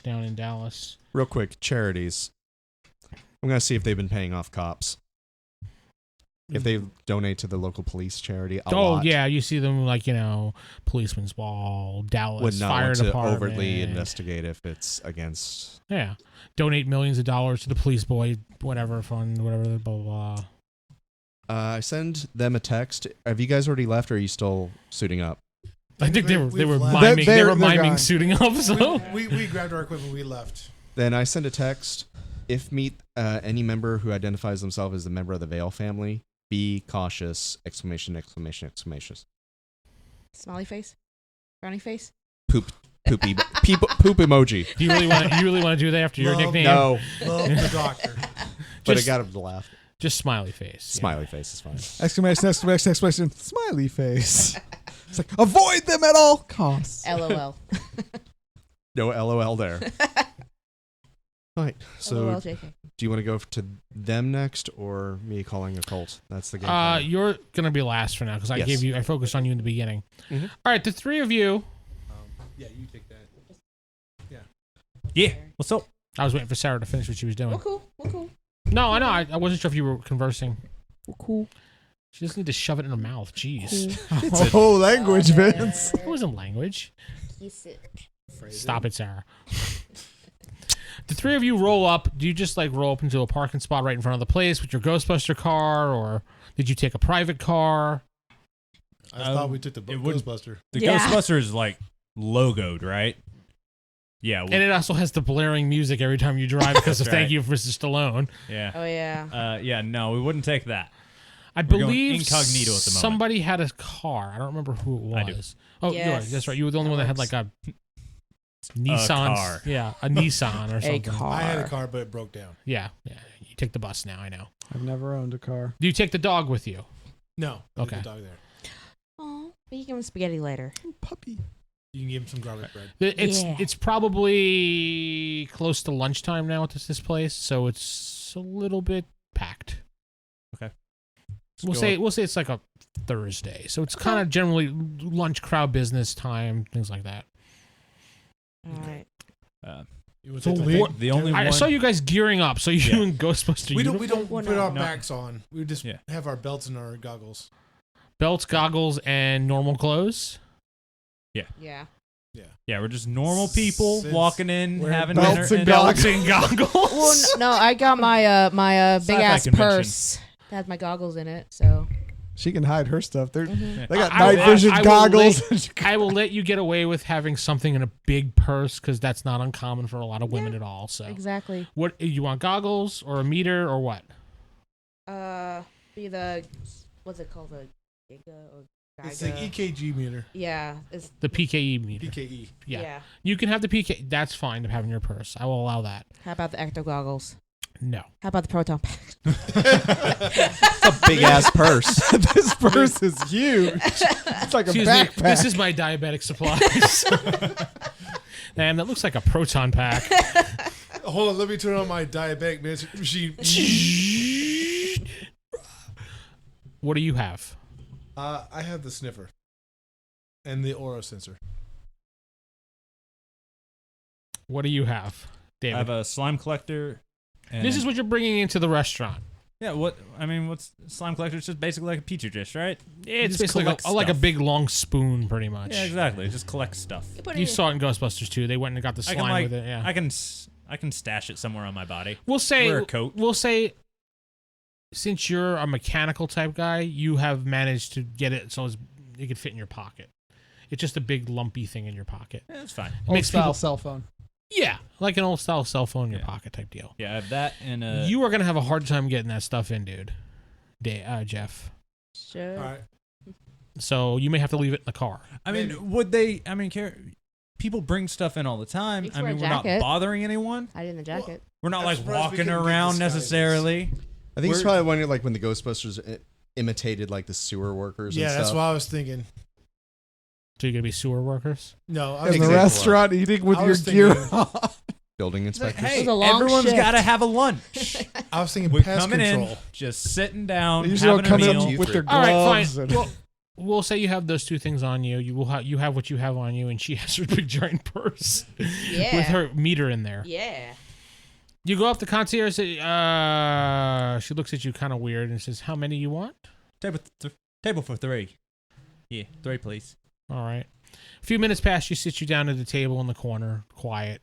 down in Dallas. Real quick, charities. I'm going to see if they've been paying off cops. If they donate to the local police charity, a Oh lot yeah, you see them like Policeman's Ball, Dallas would not Fire want to Department. overtly investigate if it's against. Yeah, donate millions of dollars to the police boy whatever fund, whatever blah blah blah. I send them a text. Have you guys already left, or are you still suiting up? I think they were We've left. miming. They were They're miming gone. suiting up. So We grabbed our equipment. We left. Then I send a text. If meet any member who identifies themselves as a member of the Vale family, be cautious! Exclamation! Exclamation! Exclamation! Smiley face? Frowny face? Poop emoji. do you really want to do that after your Love- nickname? No, Love the doctor. but I Just- got him to laugh. Just smiley face. yeah. Smiley face is fine. Exclamation, exclamation, exclamation, smiley face. It's like, avoid them at all costs. LOL. No LOL there. All right. So, LOL JK. do you want to go to them next, or me calling a cult? That's the game. plan. You're gonna be last for now because Yes. I focused on you in the beginning. Mhm. All right, the three of you. Yeah, you take that. Yeah. What's up? I was waiting for Sarah to finish what she was doing. We're cool. We're cool. No, I know. I wasn't sure if you were conversing. We're cool. She doesn't need to shove it in her mouth. Jeez. It's a whole language, Vince. It wasn't language. Kiss it. Stop it, Sarah. The three of you roll up. Do you just roll up into a parking spot right in front of the place with your Ghostbuster car, or did you take a private car? I thought we took the it would- Ghostbuster. The Yeah. Ghostbusters is logoed, right? Yeah. And it also has the blaring music every time you drive because of That's thank right. you, Mr. Stallone. yeah. Oh, yeah. Yeah. No, we wouldn't take that. I We're going believe incognito at the moment. somebody had a car. I don't remember who it I do. was. Oh, you're right. Yes. That's right. You were the only one that had Alex. a Nissan. car. Yeah, a Nissan or something. car. I had a car, but it broke down. Yeah. You take the bus now. I know. I've never owned a car. Do you take the dog with you? No. Okay. The dog there. Oh, but you give him spaghetti later. Puppy. You can give him some garlic bread. Yeah. It's probably close to lunchtime now at this place, so it's a little bit packed. We'll say it's like a Thursday, so it's kind of generally lunch crowd business time, things like that. All right. You would So take the what- thing? The only I one. saw you guys gearing up, so you Yeah. and Ghostbuster. We uniform? don't Well, put our no. backs on. We just Yeah. have our belts and our goggles. Belts, goggles, and normal clothes. Yeah. Yeah, we're just normal people Since walking in, we're having belts dinner. and Belts and goggles. Well, no, I got my my big Sci-fi ass convention. purse that has my goggles in it. So She can hide her stuff. They mhm. got I- night vision I will goggles. I will let you get away with having something in a big purse because that's not uncommon for a lot of women at all. So, exactly. what you want? Goggles or a meter or what? Be the what's it called, the Giga or It's the Giga? EKG meter. Yeah, it's The PKE meter. PKE. Yeah. You can have the PK. That's fine to have in your purse. I will allow that. How about the ecto goggles? No. How about the proton pack? It's a big ass purse. This purse is huge. It's like a Excuse me. backpack. This is my diabetic supplies. And that looks like a proton pack. Hold on, let me turn on my diabetic machine. What do you have? I have the sniffer and the aura sensor. What do you have, I David? have a slime collector. And This is what you're bringing into the restaurant. Yeah, what's slime collector? It's just basically like a petri dish, right? It's just basically collect like a stuff. big long spoon, pretty much. Yeah, exactly. Just collect stuff. You saw it in Ghostbusters too. They went and got the I slime can with it. Yeah. I can stash it somewhere on my body. We'll say wear a coat. We'll say since you're a mechanical type guy, you have managed to get it so it could fit in your pocket. It's just a big lumpy thing in your pocket. Yeah, that's fine. It makes style people, cell phone. yeah, like an old style cell phone in your Yeah. pocket type deal. Yeah, I have that and You are gonna have a hard time getting that stuff in, dude. Jeff. Sure. All right. So you may have to leave it in the car. I mean, Maybe. would they? I mean, people bring stuff in all the time. You can I wear a mean, we're not jacket. bothering anyone. I did in the jacket. We're not I'm like surprised we walking couldn't get around disguises. necessarily. I think it's We're- probably when when the Ghostbusters imitated like the sewer workers. Yeah, and that's stuff. what I was thinking. So you're gonna be sewer workers. No, I In was the Exactly. restaurant eating with I your was gear thinking- on. Building inspectors. It Hey, was a long everyone's shift. got to have a lunch. I was thinking We're pest coming control. in, just sitting down, They usually don't having come a in meal. with their All right, gloves. fine. and- Well, we'll say you have those two things on you. You have what you have on you, and she has her big giant purse Yeah. with her meter in there. Yeah. You go up the concierge. She looks at you kind of weird and says, "How many you want?" Table for 3. Yeah, 3, please. All right. A few minutes pass. She sits you down at the table in the corner, quiet.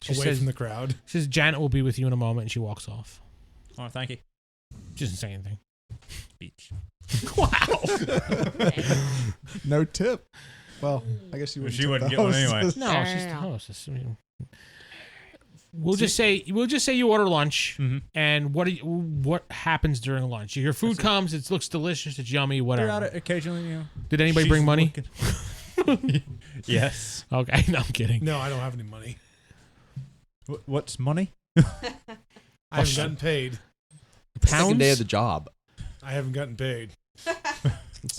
She Away says, from the crowd. She says, "Janet will be with you in a moment," and she walks off. Oh, thank you. She doesn't say anything. Beach. Wow. No tip. Well, I guess you Well, wouldn't. she tip wouldn't the get one anyway. hostess. No, she's the hostess. We'll just say you order lunch, and what happens during lunch? Your food comes, it looks delicious, it's yummy, whatever. Throughout it, occasionally, you know. Did anybody she's bring money? Yes. Okay, no, I'm kidding. No, I don't have any money. What's money? I haven't gotten paid. Pounds? Second day of the job. I haven't gotten paid.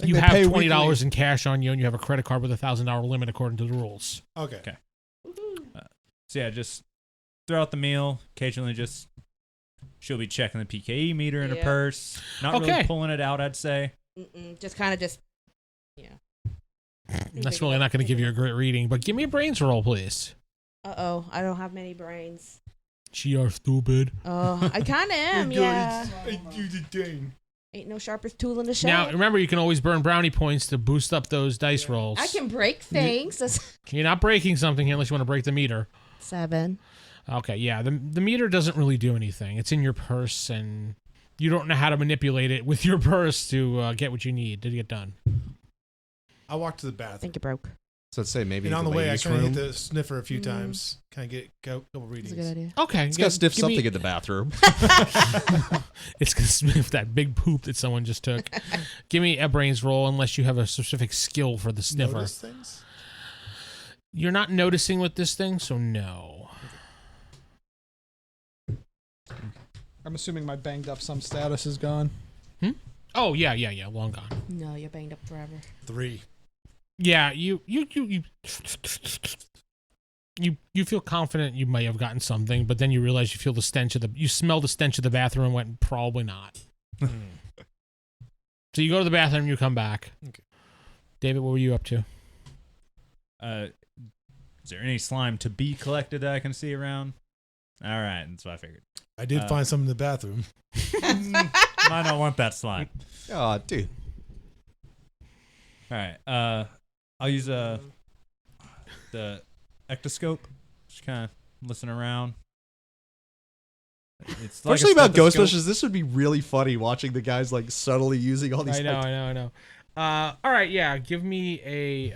You They have pay $20 weekly. in cash on you, and you have a credit card with a $1,000 limit according to the rules. Okay. So yeah, just throughout the meal, occasionally just she'll be checking the PKE meter in her Yeah. purse. Not Okay. really pulling it out, I'd say. Just kind of yeah. That's really not going to give you a great reading, but give me a brains roll, please. Uh-oh, I don't have many brains. She are stupid. Oh, I kind of am, yeah. I do the thing. Ain't no sharpest tool in the shed. Now, remember, you can always burn brownie points to boost up those dice rolls. I can break things. That's You're not breaking something here unless you want to break the meter. 7. Okay, yeah, the meter doesn't really do anything. It's in your purse, and you don't know how to manipulate it with your purse to get what you need to get done. I walked to the I bathroom. think it broke. So let's say maybe And on the the way, I ladies' kind of room. hit the sniffer a few times. Kind of get a couple readings. That's a good idea. Okay, It's got to sniff give something me- in the bathroom. It's gonna sniff that big poop that someone just took. Give me a brains roll unless you have a specific skill for the sniffer. Notice things? You're not noticing with this thing, so no. I'm assuming my banged up some status is gone. Oh yeah, long gone. No, you're banged up forever. 3. Yeah, you feel confident you may have gotten something, but then you realize you smell the stench of the bathroom and went, probably not. So you go to the bathroom, you come back. Okay. David, what were you up to? Is there any slime to be collected that I can see around? All right, that's what I figured. I did find some in the bathroom. I don't want that slime. Oh, dude. All right, I'll use the ectoscope. Just kind of listen around. It's like Especially a about stethoscope. Ghostbusters, this would be really funny watching the guys like subtly using all these. I know. All right, yeah, give me a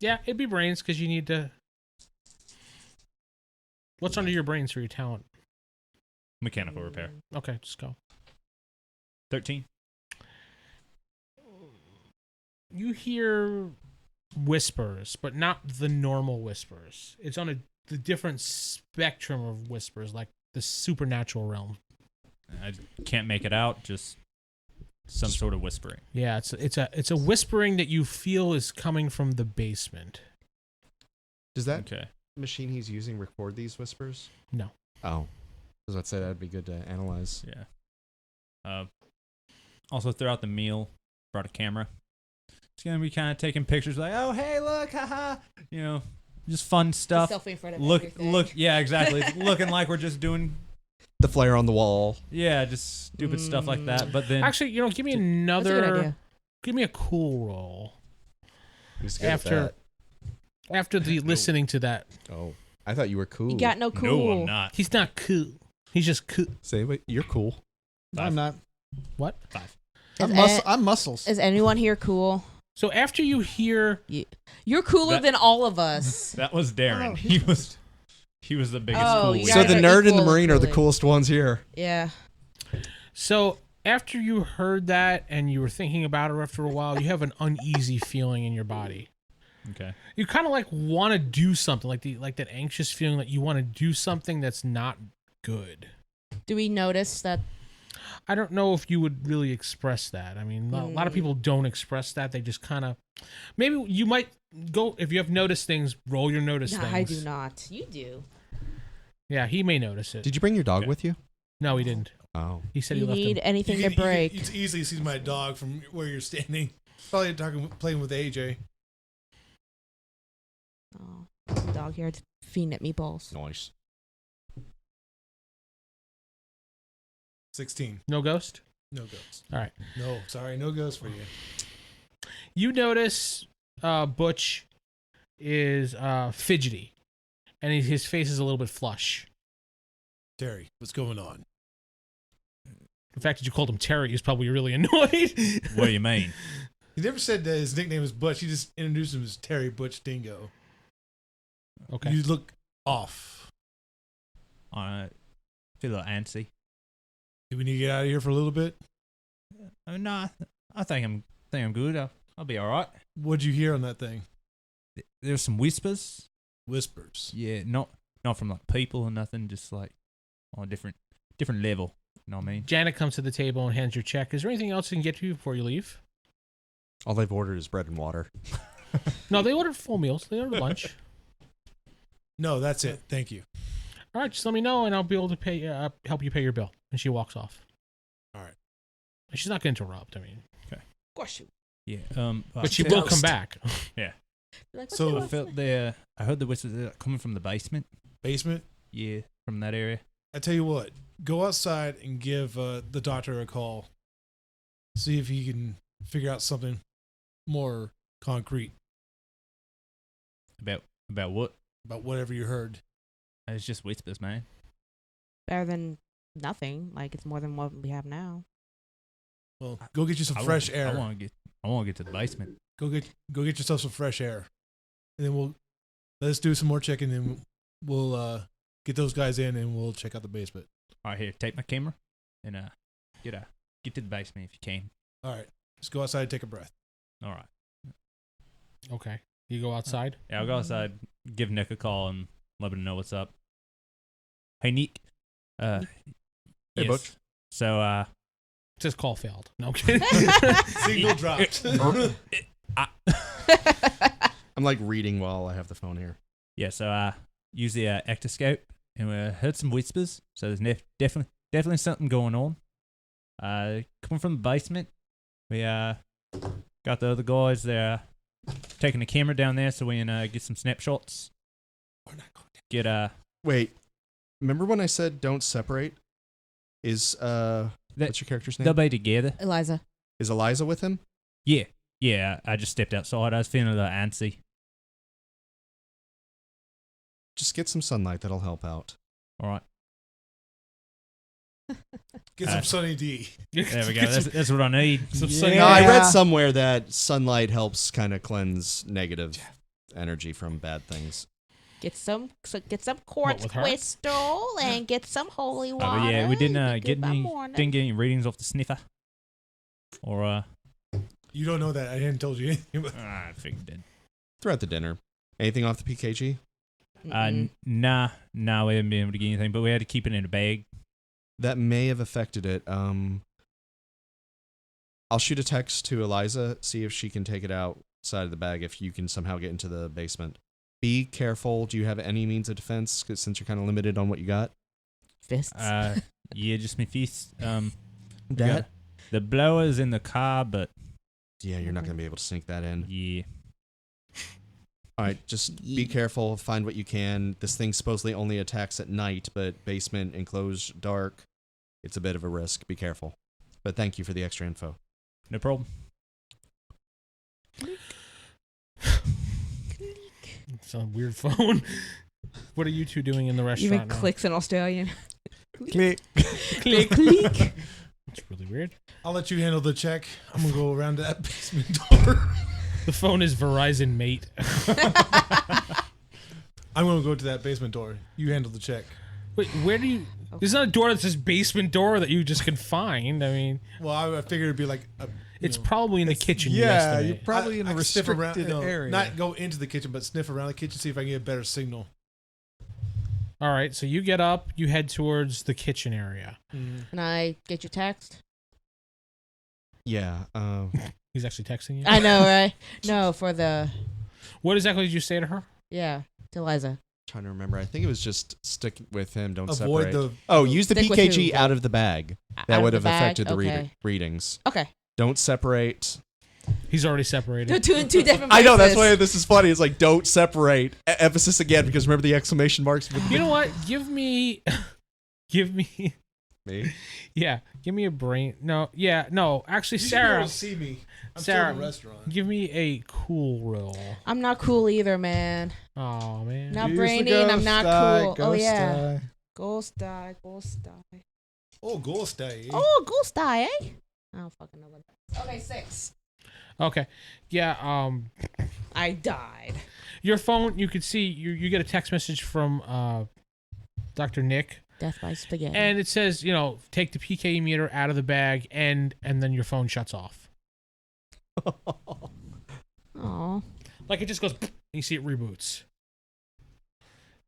yeah, it'd be brains because you need to. What's under your brains for your talent? Mechanical repair. Okay, just go. 13. You hear whispers, but not the normal whispers. It's on the different spectrum of whispers, like the supernatural realm. I can't make it out. Just some sort of whispering. Yeah, it's a whispering that you feel is coming from the basement. Does that Okay. machine he's using record these whispers? No. Oh, I was about to say that'd be good to analyze. Yeah. Also, throughout the meal, brought a camera. It's gonna be kind of taking pictures, like, oh hey, look, haha, you know, just fun stuff. Selfie in front of Look, everything. yeah, exactly. It's looking like we're just doing, The flare on the wall. yeah, just stupid stuff like that. But then, Actually, give me That's a good another. idea. Give me a cool roll He's good at after the listening to that. that. Oh, I thought you were cool. You got no cool. no, I'm not. He's not cool. He's just cool. Say, wait, you're cool. No, I'm not. What? 5. I'm muscles. Is anyone here cool? So after you hear, You're cooler That- than all of us. That was Darren. Oh, he was the biggest Oh, fool. you So guys the are nerd and the equal marine are the equally. coolest ones here. Yeah. so after you heard that and you were thinking about it after a while, you have an uneasy feeling in your body. Okay. You kind of like want to do something, like that anxious feeling that you want to do something that's not good. Do we notice that? I don't know if you would really express that. I mean, a lot of people don't express that. They just kind of, maybe you might go, if you have noticed things, roll your notice No, things. I do not. You do. Yeah, he may notice it. Did you bring your dog Okay. with you? No, he didn't. Oh. He said he You left need him. anything to You can break. It's easily sees my dog from where you're standing. Probably playing with AJ. Oh, there's a dog here. It's fiending at meatballs. Nice. 16. No ghost? No ghost. All right. No, sorry, no ghost for you. You notice Butch is fidgety, and his face is a little bit flush. Terry, what's going on? The fact that you called him Terry is probably really annoyed. What do you mean? He never said that his nickname was Butch. He just introduced him as Terry Butch Dingo. Okay. You look off. I feel a little antsy. Do we need to get out of here for a little bit? No, I think I'm good. I'll be all right. What'd you hear on that thing? There's some whispers. Whispers. Yeah, not from like people or nothing. Just like on a different level. You know what I mean? Janet comes to the table and hands your check. Is there anything else I can get you before you leave? All they've ordered is bread and water. No, they ordered full meals. They ordered lunch. No, that's it. Thank you. All right, just let me know, and I'll be able to pay help you pay your bill. And she walks off. All right. She's not going to interrupt. I mean, Of course you. Yeah. but she will come back. Like, what So- the I felt I heard the whispers coming from the basement. Basement? Yeah, from that area. I tell you what, go outside and give the doctor a call. See if he can figure out something more concrete About what? about whatever you heard. It's just whispers, man. better than nothing. Like, it's more than what we have now. Well, go get you some I fresh wanna- air. I want to get to the basement. Go get yourself some fresh air, and then let's do some more checking, and we'll get those guys in, and we'll check out the basement. All right, here, take my camera and get to the basement if you can. All right, just go outside and take a breath. All right. Okay. You go outside. Yeah, I'll go outside, give Nick a call, and let him know what's up. Hey, Nick. Hey, yes. Butch. So, It says call failed. No I'm kidding. Signal dropped. I'm like reading while I have the phone here. yeah, so use the ectoscope, and we heard some whispers. So there's definitely something going on. Coming from the basement, we got the other guys there taking the camera down there so we can get some snapshots. We're not going down. Get Wait, remember when I said don't separate? Is what's your character's name? they'll be together. Eliza. Is Eliza with him? Yeah. I just stepped outside. I was feeling a little antsy. Just get some sunlight. That'll help out. All right, Get some Sunny D. there we go. That's what I need. sunny- No, I read Yeah. somewhere that sunlight helps kind of cleanse negative energy from bad things. Get some quartz with her? crystal and get some holy water. But yeah, we didn't Be get good by any morning. didn't get any readings off the sniffer. Or You don't know that. I hadn't told you anything. But I figured it. Throughout the dinner. Anything off the PKG? Mm-mm. Nah, we haven't been able to get anything, but we had to keep it in a bag. That may have affected it. I'll shoot a text to Eliza, see if she can take it outside of the bag, if you can somehow get into the basement. Be careful. Do you have any means of defense, 'cause since you're kind of limited on what you got? Fists. Yeah, just my fist. That? The blower's in the car, but Yeah, you're not going to be able to sneak that in. yeah. All right, just be careful. Find what you can. This thing supposedly only attacks at night, but basement, enclosed, dark. It's a bit of a risk. Be careful. But thank you for the extra info. No problem. It's a weird phone. What are you two doing in the restaurant Even now? clicks in Australian. Click. Click. Click. It's really weird. I'll let you handle the check. I'm gonna go around to that basement door. The phone is Verizon Mate. I'm gonna go to that basement door. You handle the check. Wait, where do you... There's not a door that says basement door that you just can find. I mean, Well, I figured it'd be like it's probably in the kitchen. you Yeah, estimate. you're probably in a can sniff around, restricted area. Not go into the kitchen, but sniff around the kitchen, see if I can get a better signal. All right, so you get up, you head towards the kitchen area. Can I get your text? Yeah. He's actually texting you. I know, right? No, for the What exactly did you say to her? to Eliza. Trying to remember. I think it was just stick with him. Don't Avoid separate. the. Use the Stick with PKG who? out of the bag. Out That of would the have bag? affected the Okay. readings. Okay. Don't separate. He's already separated. They're two different. I know, that's places. why this is funny. It's like, don't separate. Emphasis again, because remember the exclamation marks? You know what? Give me Maybe me. Yeah, give me a brain. No, yeah, no. Actually, You should be able Sarah, to see me. I'm Sarah, still in a restaurant. give me a cool roll. I'm not cool either, man. Oh man. Not Use the brainy and I'm ghost not die, cool. Oh ghost yeah. die. Ghost die, ghost die. Oh, ghost day. Oh, ghost die, eh? I don't fucking know what that is. Okay, 6. Okay. Yeah. I died. Your phone. You could see you get a text message from Dr. Nick, Death by spaghetti. and it says, take the PKE meter out of the bag, and then your phone shuts off. Oh. Like it just goes, and you see it reboots.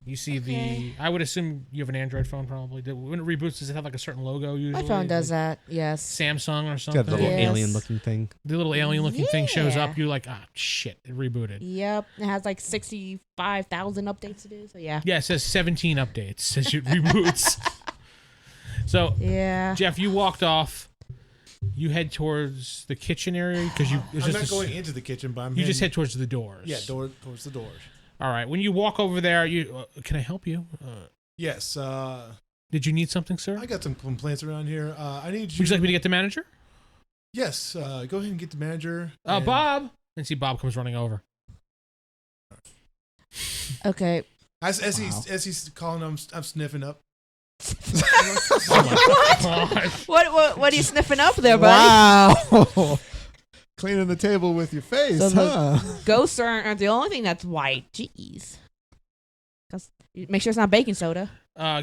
You see Okay. I would assume you have an Android phone probably. When it reboots, does it have like a certain logo usually? My phone does Like that. Yes. Samsung or It's something. got the little Yes. alien-looking thing. The little alien-looking thing shows Yeah. up. You're like, shit, it rebooted. Yep. It has like 65,000 updates to do. So yeah. Yeah, it says 17 updates. It says it reboots. So, Yeah. Jeff, you walked off. You head towards the kitchen area because you. I'm not going into the kitchen, but I'm You just heading- head towards the doors. Yeah, towards the doors. All right. When you walk over there, you can I help you? Yes. Did you need something, sir? I got some complaints around here. I need you. Would you like me to get the manager? Yes. Go ahead and get the manager. and- Bob. And see Bob comes running over. Okay. As he's calling, I'm sniffing up. Oh my God. What are you sniffing up there, buddy? Wow. Cleaning the table with your face, So the- huh? Ghosts aren't the only thing that's white. Jeez. Make sure it's not baking soda.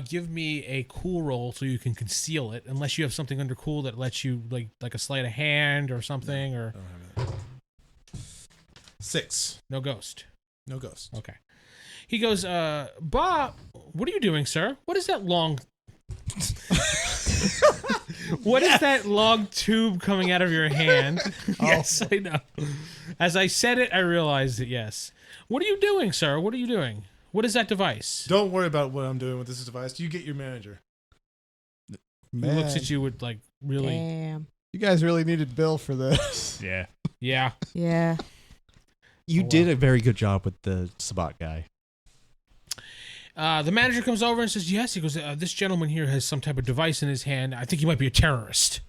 Give me a cool roll so you can conceal it, unless you have something under cool that lets you like a sleight of hand or something, or I don't have that. 6. no ghost. No ghost. Okay. He goes, Bob, what are you doing, sir? What is that long? What is that long tube coming out of your hand? Yes, I know. As I said it, I realized it. Yes. What are you doing, sir? What are you doing? What is that device? Don't worry about what I'm doing with this device. You get your manager. He Man, looks at you with like really. Damn. you guys really needed Bill for this. Yeah. Yeah. Yeah. You Oh, did wow. a very good job with the Sabat guy. The manager comes over and says, yes. He goes, this gentleman here has some type of device in his hand. I think he might be a terrorist.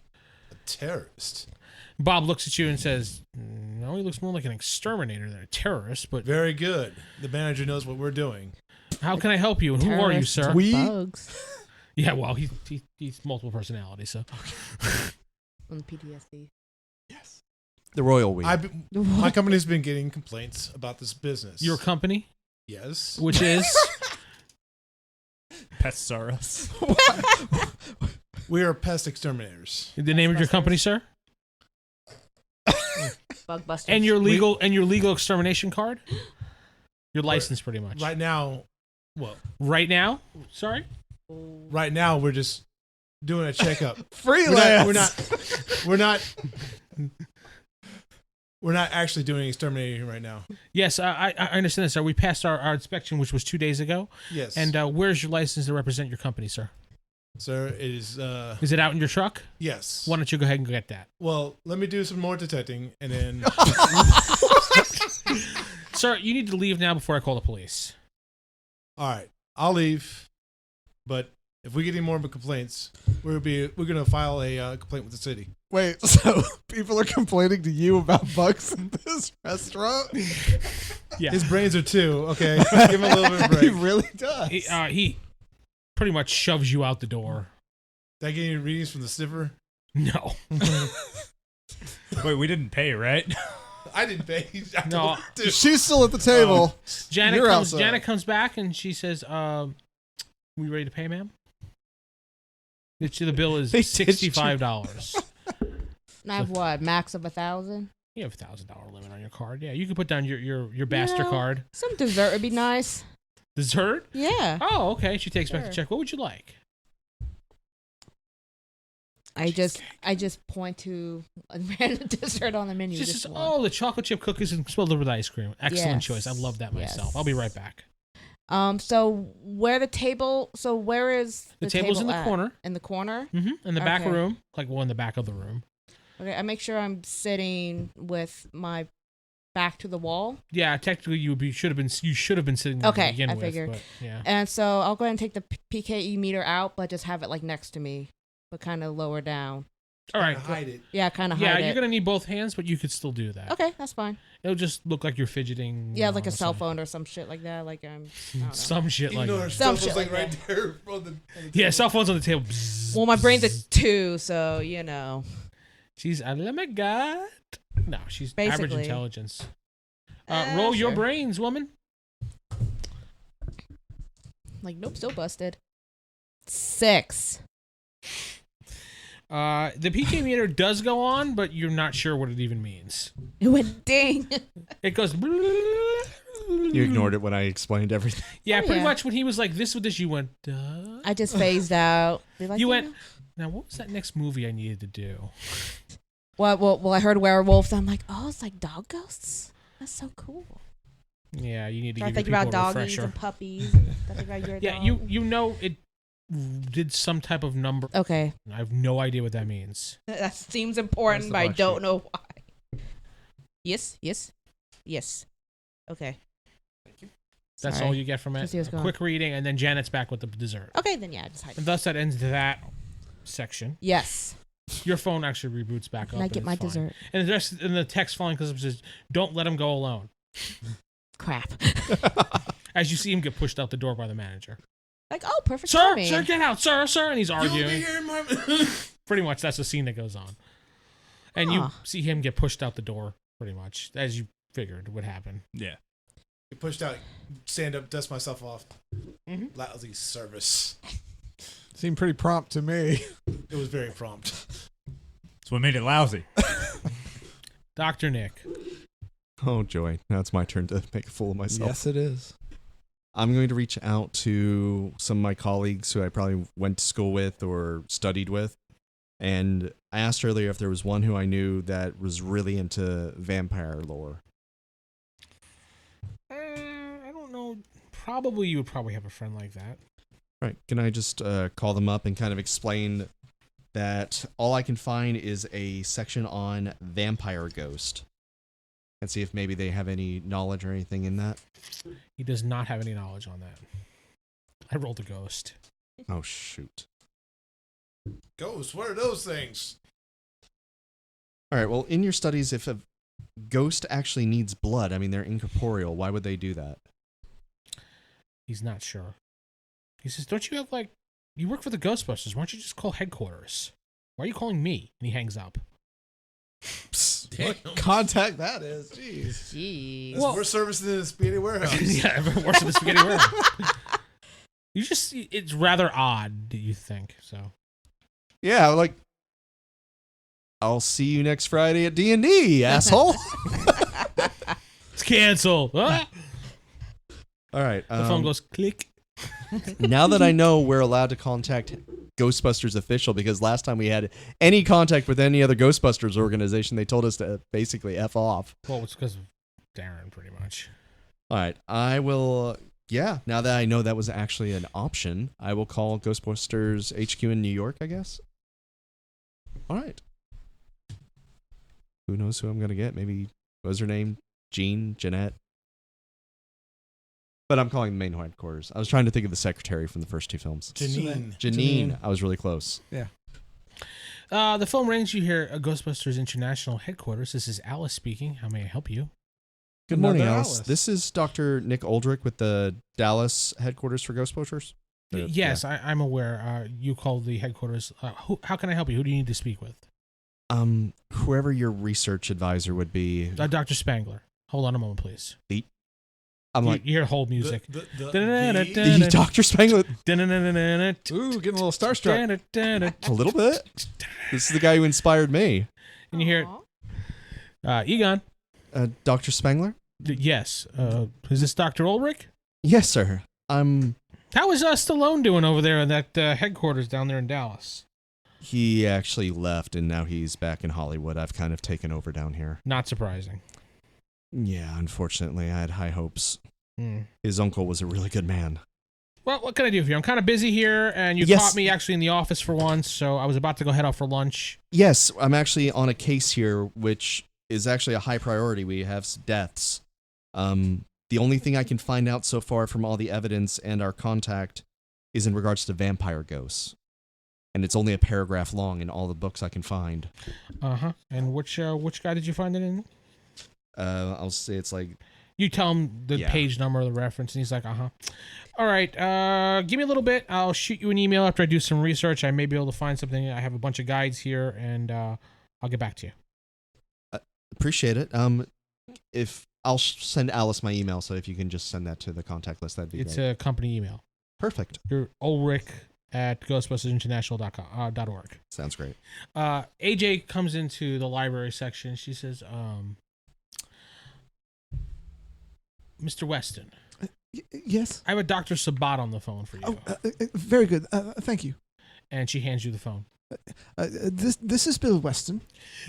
A terrorist. Bob looks at you and says, no, he looks more like an exterminator than a terrorist, but Very good. The manager knows what we're doing. how can I help you? And who are you, Terrorists sir? with We- bugs. Yeah, well, he's multiple personalities, so. On PTSD. The royal we. My company's been getting complaints about this business. Your company, Yes. which is... Pestsaurus. We are pest exterminators. the name of your company, sir? Bug busters. And your legal extermination card? Your license, pretty much. Right now, well, Right now? Sorry? right now we're just doing a checkup. Freelance. We're not actually doing exterminating right now. Yes, I understand this, sir. We passed our inspection, which was 2 days ago. Yes. And where's your license to represent your company, sir? sir, it is Is it out in your truck? yes. Why don't you go ahead and get that? Well, let me do some more detecting and then Sir, you need to leave now before I call the police. all right, I'll leave. But if we get any more complaints, we're gonna file a complaint with the city. Wait, so people are complaining to you about bugs in this restaurant? Yeah. His brains are too okay. Give him a little bit of a He break. really does. He pretty much shoves you out the door. Did I get any readings from the sniffer? No. Wait, we didn't pay, right? I didn't pay. I No. told him to. She's still at the table. Janet You're comes. outside. Janet comes back and she says, "We ready to pay, ma'am?" The bill is They ditched you. $65. And I have what? Max of 1,000? You have $1,000 limit on your card. Yeah, you can put down your Baster No. card. Some dessert would be nice. Dessert? Yeah. Oh, okay. She takes back the Sure. check. What would you like? I just point to a random dessert on the menu. She just says, one. "Oh, the chocolate chip cookies and spilled with ice cream. Excellent Yes. choice. I love that myself. Yes. I'll be right back." So where is The table's table in the at? corner. In the corner? In the back Okay. room, like in the back of the room. Okay, I make sure I'm sitting with my back to the wall. Yeah, technically you should have been sitting there Okay, to begin I with. figured. But, yeah. And so I'll go ahead and take the PKE meter out, but just have it like next to me. but kind of lower down. All right. Hide it. Yeah, kind of Yeah, hide you're it. gonna need both hands, but you could still do that. Okay, that's fine. It'll just look like you're fidgeting. Yeah, like a or cell something. phone or some shit like that. Like I don't know. Some shit Even like though that. her Some cell phone's shit like like right there on the Yeah, table. cell phone's on the table. Bzzz. Well, my brain's at 2, so you know. She's oh my god. No, she's average Basically. intelligence. Roll your Sure. brains, woman. Like, nope, still busted. 6. The PK meter does go on, but you're not sure what it even means. It went ding. It goes. You ignored it when I explained everything. Yeah, Oh, pretty yeah. much when he was like this with this, you went. Duh. I just phased out. Be like, You know. went. Now, what was that next movie I needed to do? Well, I heard werewolves. I'm like, oh, it's like dog ghosts. That's so cool. Yeah, you need to Start give thinking your about people a doggies refresher. and puppies. And stuff about your Yeah, dog. you know it did some type of number. Okay, I have no idea what that means. that seems important, the but I black don't sheep? know why. Yes. Okay. That's Sorry. all you get from it. Let's see what's A going on. quick reading, and then Janet's back with the dessert. Okay, then yeah, just hide And it. thus that ends that section. Yes. Your phone actually reboots back up. Can I and get it's my fine. dessert? And the rest, and the text following because it says, "Don't let him go alone." Crap. As you see him get pushed out the door by the manager. Like, oh, perfect Sir, timing. sir, get out, sir, sir, and he's You'll be arguing. here in my. Pretty much, that's the scene that goes on. And you Huh. see him get pushed out the door. Pretty much, as you figured would happen. Yeah. Get pushed out. Stand up. Dust myself off. Mhm. Lousy service. Seemed pretty prompt to me. It was very prompt. That's what made it lousy. Dr. Nick. Oh, joy. Now it's my turn to make a fool of myself. Yes, it is. I'm going to reach out to some of my colleagues who I probably went to school with or studied with. And I asked earlier if there was one who I knew that was really into vampire lore. I don't know. Probably you would probably have a friend like that. Right. Can I just call them up and kind of explain that all I can find is a section on vampire ghost and see if maybe they have any knowledge or anything in that? He does not have any knowledge on that. I rolled a ghost. Oh, shoot. Ghosts. What are those things? All right. Well, in your studies, if a ghost actually needs blood, I mean, they're incorporeal. Why would they do that? He's not sure. He says, "Don't you have like you work for the Ghostbusters? Why don't you just call headquarters? Why are you calling me?" And he hangs up. What contact that is? Jeez. Jeez. That's more service than the spaghetti warehouse. Yeah, everyone works at the spaghetti warehouse. You it's rather odd, do you think? So Yeah, like, I'll see you next Friday at D&D, asshole. it's canceled. Ah! All right. The phone goes click. Now that I know we're allowed to contact Ghostbusters official, because last time we had any contact with any other Ghostbusters organization, they told us to basically F off. Well, it's because of Darren, pretty much. All right. I will, yeah, now that I know that was actually an option, I will call Ghostbusters HQ in New York, I guess. All right. Who knows who I'm going to get? Maybe, what was her name? Jeanette? But I'm calling the main headquarters. I was trying to think of the secretary from the first two films. Janine. Janine. I was really close. The phone rings. You hear Ghostbusters International headquarters. This is Alice speaking. How may I help you? Good morning, Another Alice. Alice. This is Dr. Nick Aldrich with the Dallas headquarters for Ghostbusters. Yes, I'm aware. You called the headquarters. How can I help you? Who do you need to speak with? Whoever your research advisor would be. Dr. Spangler. Hold on a moment, please. I'm like, you hear hold music. the Dr. Spangler. Ooh, getting a little starstruck. A little bit. This is the guy who inspired me. And you hear Egon. Dr. Spangler? Yes. Is this Dr. Ulrich? Yes, sir. How is Stallone doing over there in that headquarters down there in Dallas? He actually left, and now he's back in Hollywood. I've kind of taken over down here. Not surprising. Yeah, unfortunately, I had high hopes. Hmm. His uncle was a really good man. Well, what can I do for you? I'm kind of busy here, and you Yes. caught me actually in the office for once, so I was about to go head out for lunch. Yes, I'm actually on a case here, which is actually a high priority. We have deaths. The only thing I can find out so far from all the evidence and our contact is in regards to vampire ghosts. and it's only a paragraph long in all the books I can find. And which guy did you find it in? I'll say it's like You tell him the page number, the reference, and he's like, All right, give me a little bit. I'll shoot you an email after I do some research. I may be able to find something. I have a bunch of guides here, and I'll get back to you. appreciate it. If I'll send Alice my email, so if you can just send that to the contact list, that'd be It's great. a company email. Perfect. You're ulrich@ghostbustersinternational.org. Sounds great. AJ comes into the library section. She says, Mr. Weston, Yes. I have a Dr. Sabat on the phone for you. Very good. Thank you. And she hands you the phone. This is Bill Weston.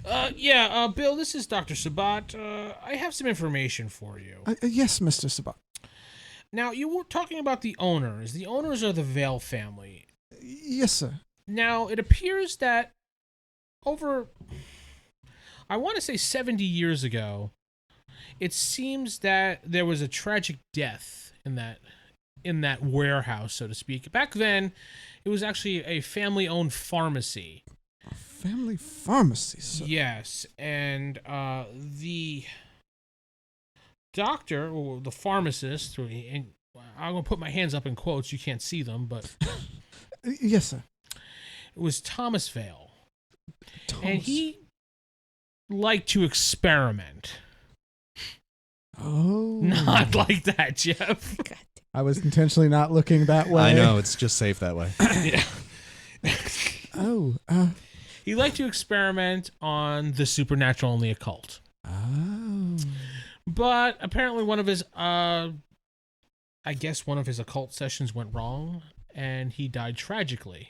Bill, this is Dr. Sabat. I have some information for you. Yes, Mr. Sabat. Now, you were talking about the owners. The owners are the Vale family. Yes, sir. Now, it appears that over, I want to say 70 years ago, it seems that there was a tragic death in that warehouse, so to speak. Back then, it was actually a family-owned pharmacy. A family pharmacy, sir. Yes, and the doctor, or the pharmacist, and I'm going to put my hands up in quotes, you can't see them, but Yes, sir. it was Thomas Vale. Thomas. And he liked to experiment. Oh. Not like that, Jeff. I was intentionally not looking that way. I know, it's just safe that way. Yeah. Oh. He liked to experiment on the supernatural and the occult. Oh. But apparently one of his occult sessions went wrong and he died tragically.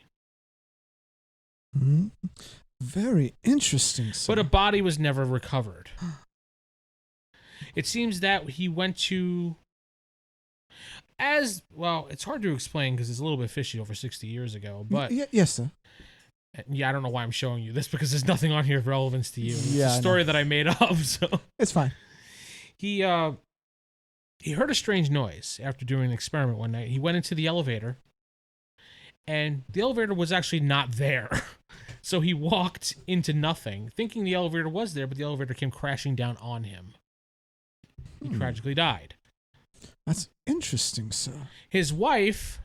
Very interesting, sir. But a body was never recovered. It seems that he went to it's hard to explain because it's a little bit fishy over 60 years ago, but yes, sir. yeah, I don't know why I'm showing you this because there's nothing on here of relevance to you. It's Yeah, a story that I made up, so It's fine. he heard a strange noise after doing an experiment one night. He went into the elevator, and the elevator was actually not there. So he walked into nothing, thinking the elevator was there, but the elevator came crashing down on him. He tragically died. That's interesting, sir. His wife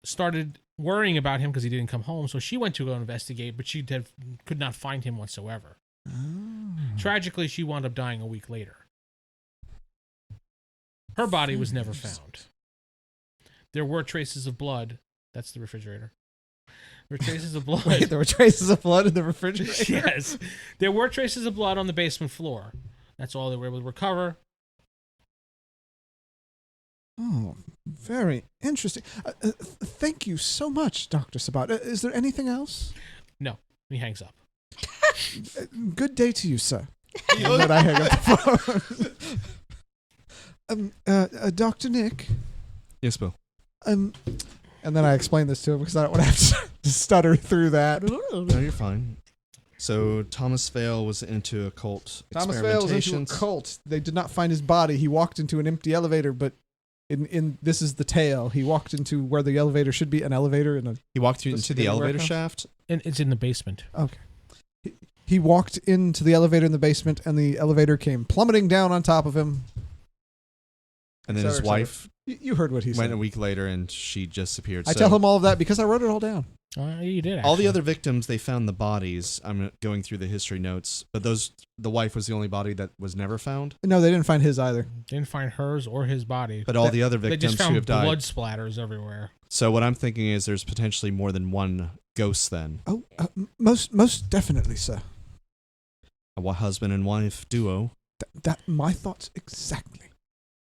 started worrying about him because he didn't come home, so she went to go investigate, but she could not find him whatsoever. Oh. Tragically, she wound up dying a week later. Her body was never found. There were traces of blood. That's the refrigerator. There were traces of blood. Wait, there were traces of blood in the refrigerator? Yes. There were traces of blood on the basement floor. That's all they were able to recover. Oh, very interesting. Thank you so much, Dr. Sabat. Is there anything else? No. He hangs up. Good day to you, sir. And then I hang up the phone. Dr. Nick. Yes, Bill. And then I explain this to him because I don't want to have to stutter through that. No, you're fine. So Thomas Vale was into occult Thomas Vale was into a cult. They did not find his body. He walked into an empty elevator, but in this is the tale. He walked into where the elevator should be, an elevator in a. He walked through into the elevator warehouse? shaft. And it's in the basement. Okay. He walked into the elevator in the basement, and the elevator came plummeting down on top of him. And then his wife You heard what he went said. a week later, and she disappeared. I tell him all of that because I wrote it all down. You did, actually. All the other victims, they found the bodies. I'm going through the history notes, but the wife was the only body that was never found. No, they didn't find his either. Didn't find hers or his body. But all the other They victims just who found have died. blood splatters everywhere. So what I'm thinking is there's potentially more than one ghost then. Oh, most definitely, sir. A husband and wife duo. That my thoughts exactly.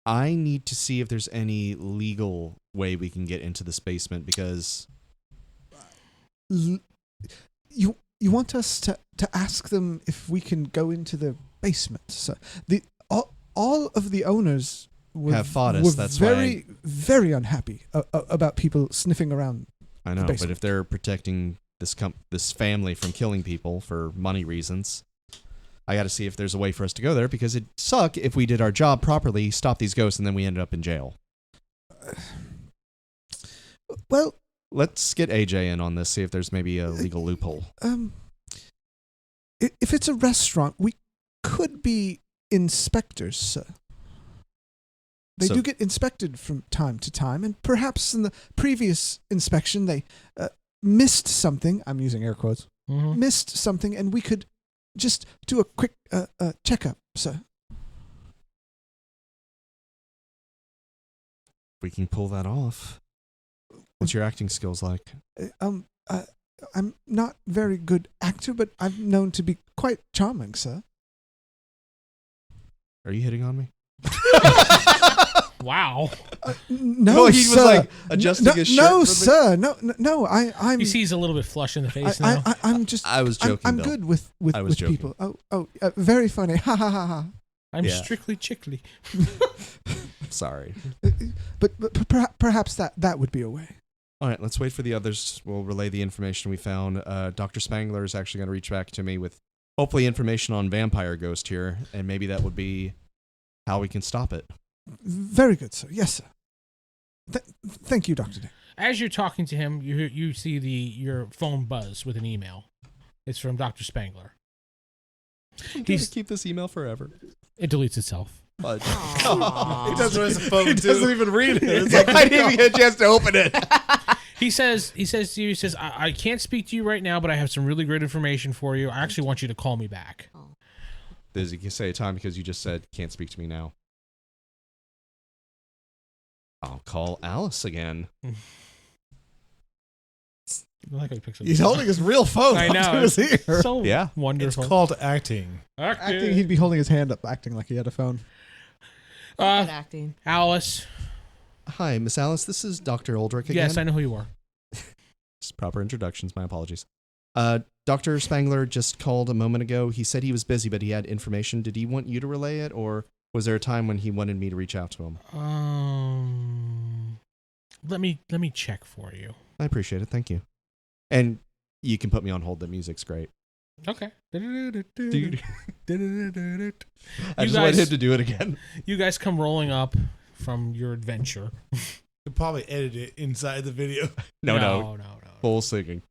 I need to see if there's any legal way we can get into this basement because You want us to ask them if we can go into the basement, sir? All of the owners have fought us. were That's very very unhappy about people sniffing around. I know, but basement. if they're protecting this family from killing people for money reasons, I got to see if there's a way for us to go there because it'd suck if we did our job properly, stop these ghosts, and then we ended up in jail. Well, Let's get AJ in on this, see if there's maybe a legal loophole. If it's a restaurant, we could be inspectors, sir. They So- do get inspected from time to time, and perhaps in the previous inspection they missed something. I'm using air quotes. Mhm. Missed something, and we could just do a quick checkup, sir. We can pull that off. What's your acting skills like? I'm not very good actor, but I'm known to be quite charming, sir. Are you hitting on me? Wow. No, he was sir. like adjusting his shirt. No, for the- sir. No. I'm. You see, he's a little bit flush in the face now. I'm just. I was joking. I'm Bill. good with I was joking. people. Very funny. Ha ha ha ha. I'm Yeah. strictly chickly. Sorry. But perhaps that would be a way. All right, let's wait for the others. We'll relay the information we found. Dr. Spangler is actually going to reach back to me with hopefully information on Vampire Ghost here, and maybe that would be how we can stop it. Very good, sir. Yes, sir. Thank you, Dr. Dick. As you're talking to him, you see your phone buzz with an email. It's from Dr. Spangler. I'm going to keep this email forever. It deletes itself. But He doesn't he doesn't even read it. It's like, I didn't even get a chance to open it. He says to you, I can't speak to you right now, but I have some really great information for you. I actually want you to call me back. Does he say a time because you just said can't speak to me now? I'll call Alice again. I like how he picks up He's the holding his real phone. I up know. to his ear. So Yeah. It's wonderful. called acting. Acting, he'd be holding his hand up, acting like he had a phone. Good acting. Alice. Hi, Miss Alice. This is Dr. Aldrich again. Yes, I know who you are. Just proper introductions. My apologies. Dr. Spangler just called a moment ago. He said he was busy, but he had information. Did he want you to relay it, or was there a time when he wanted me to reach out to him? Let me check for you. I appreciate it. Thank you. And you can put me on hold. The music's great. Okay. I You just guys- wanted him to do it again. You guys come rolling up from your adventure. You'll probably edit it inside the video. No. Full singing.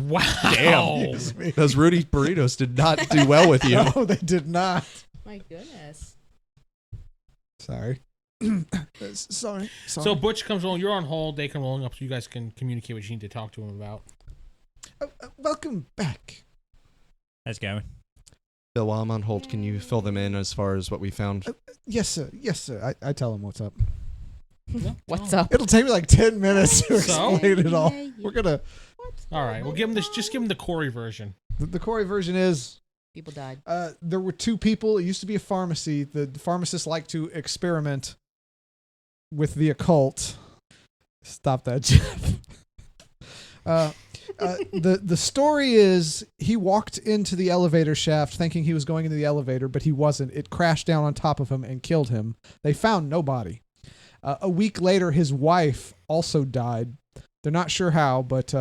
Wow. Damn. Those Rudy burritos did not do well with you. No, they did not. My goodness. Sorry. Sorry. So Butch comes rolling. You're on hold. They come rolling up so you guys can communicate what you need to talk to him about. Welcome back. How's it going? Bill, while I'm on hold, can you fill them in as far as what we found? Yes, sir. Yes, sir. I tell him what's up. What's up? It'll take me like 10 minutes to So? explain it all. Yeah. We're gonna. All right. We'll give him this. Just give him the Corey version. The Corey version is People died. there were two people. It used to be a pharmacy. The pharmacists like to experiment with the occult. Stop that, Jeff. The story is he walked into the elevator shaft thinking he was going into the elevator, but he wasn't. It crashed down on top of him and killed him. They found no body. A week later, his wife also died. They're not sure how, but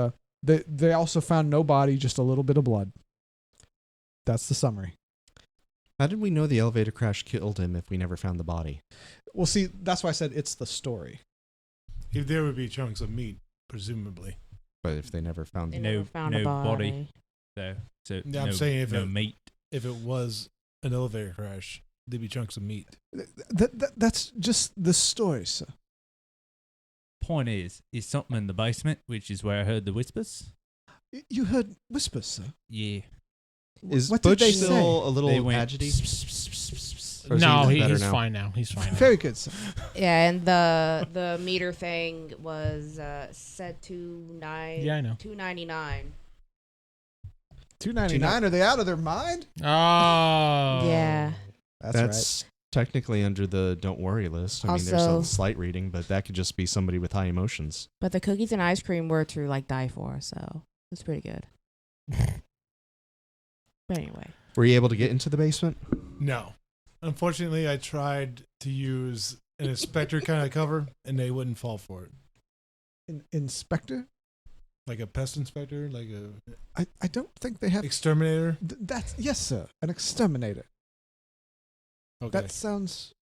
they also found no body, just a little bit of blood. That's the summary. How did we know the elevator crash killed him if we never found the body? Well, see, that's why I said it's the story. If there would be chunks of meat, presumably. But if they never found They the never found a no body. body. So Yeah, I'm no, saying if no it- meat. If it was an elevator crash, there'd be chunks of meat. That's just the story, sir. Point is something in the basement, which is where I heard the whispers. You heard whispers, sir. Yeah. Is What did Butch they still say? a little They went agitated? Or is No, he better he's now? fine now. He's fine now. Very good, sir. Yeah, and the meter thing was set to Yeah, I know. $2.99. $2.99. Are they out of their mind? Oh. Yeah. That's technically under the don't worry list. I mean, there's Also- a slight reading, but that could just be somebody with high emotions. But the cookies and ice cream were to like die for, so it's pretty good. But anyway. Were you able to get into the basement? No. Unfortunately, I tried to use an inspector kind of cover, and they wouldn't fall for it. Inspector? Like a pest inspector, like a I don't think they have. exterminator. That's yes, sir. An exterminator. Okay. That sounds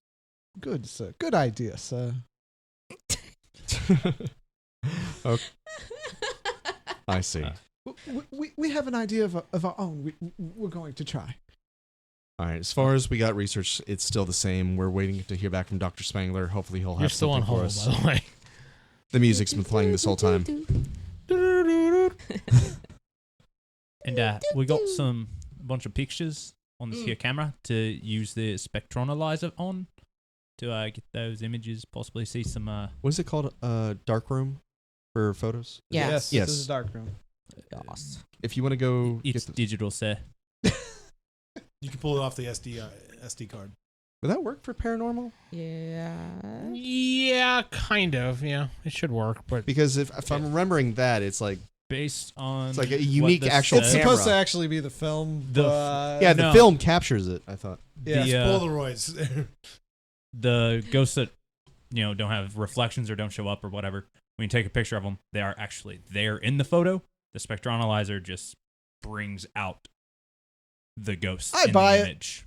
good, sir. Good idea, sir. Okay, I see. We have an idea of our own. We're going to try. All right. As far as we got research, it's still the same. We're waiting to hear back from Dr. Spangler. Hopefully, he'll have You're still on something for hold, us. by the way. The music's been playing this whole time. And we got some bunch of pictures on this here camera to use the spectroanalyzer on to get those images, possibly see some. What is it called? Dark room for photos? Yeah. Yes. Yes. This is a dark room. Yes. If you want to go, It's get digital, sir. You can pull it off the SD card. would that work for paranormal? Yeah. Yeah, kind of. Yeah, it should work. But Because if I'm remembering that, it's like Based on It's like a what unique this actual It's says, camera. supposed to actually be the film. The- but yeah, the no. film captures it. I thought. Yeah. the, Polaroids. the ghosts that don't have reflections or don't show up or whatever. When you take a picture of them, they are actually there in the photo. The spectroanalyzer just brings out the ghost I in buy the it. image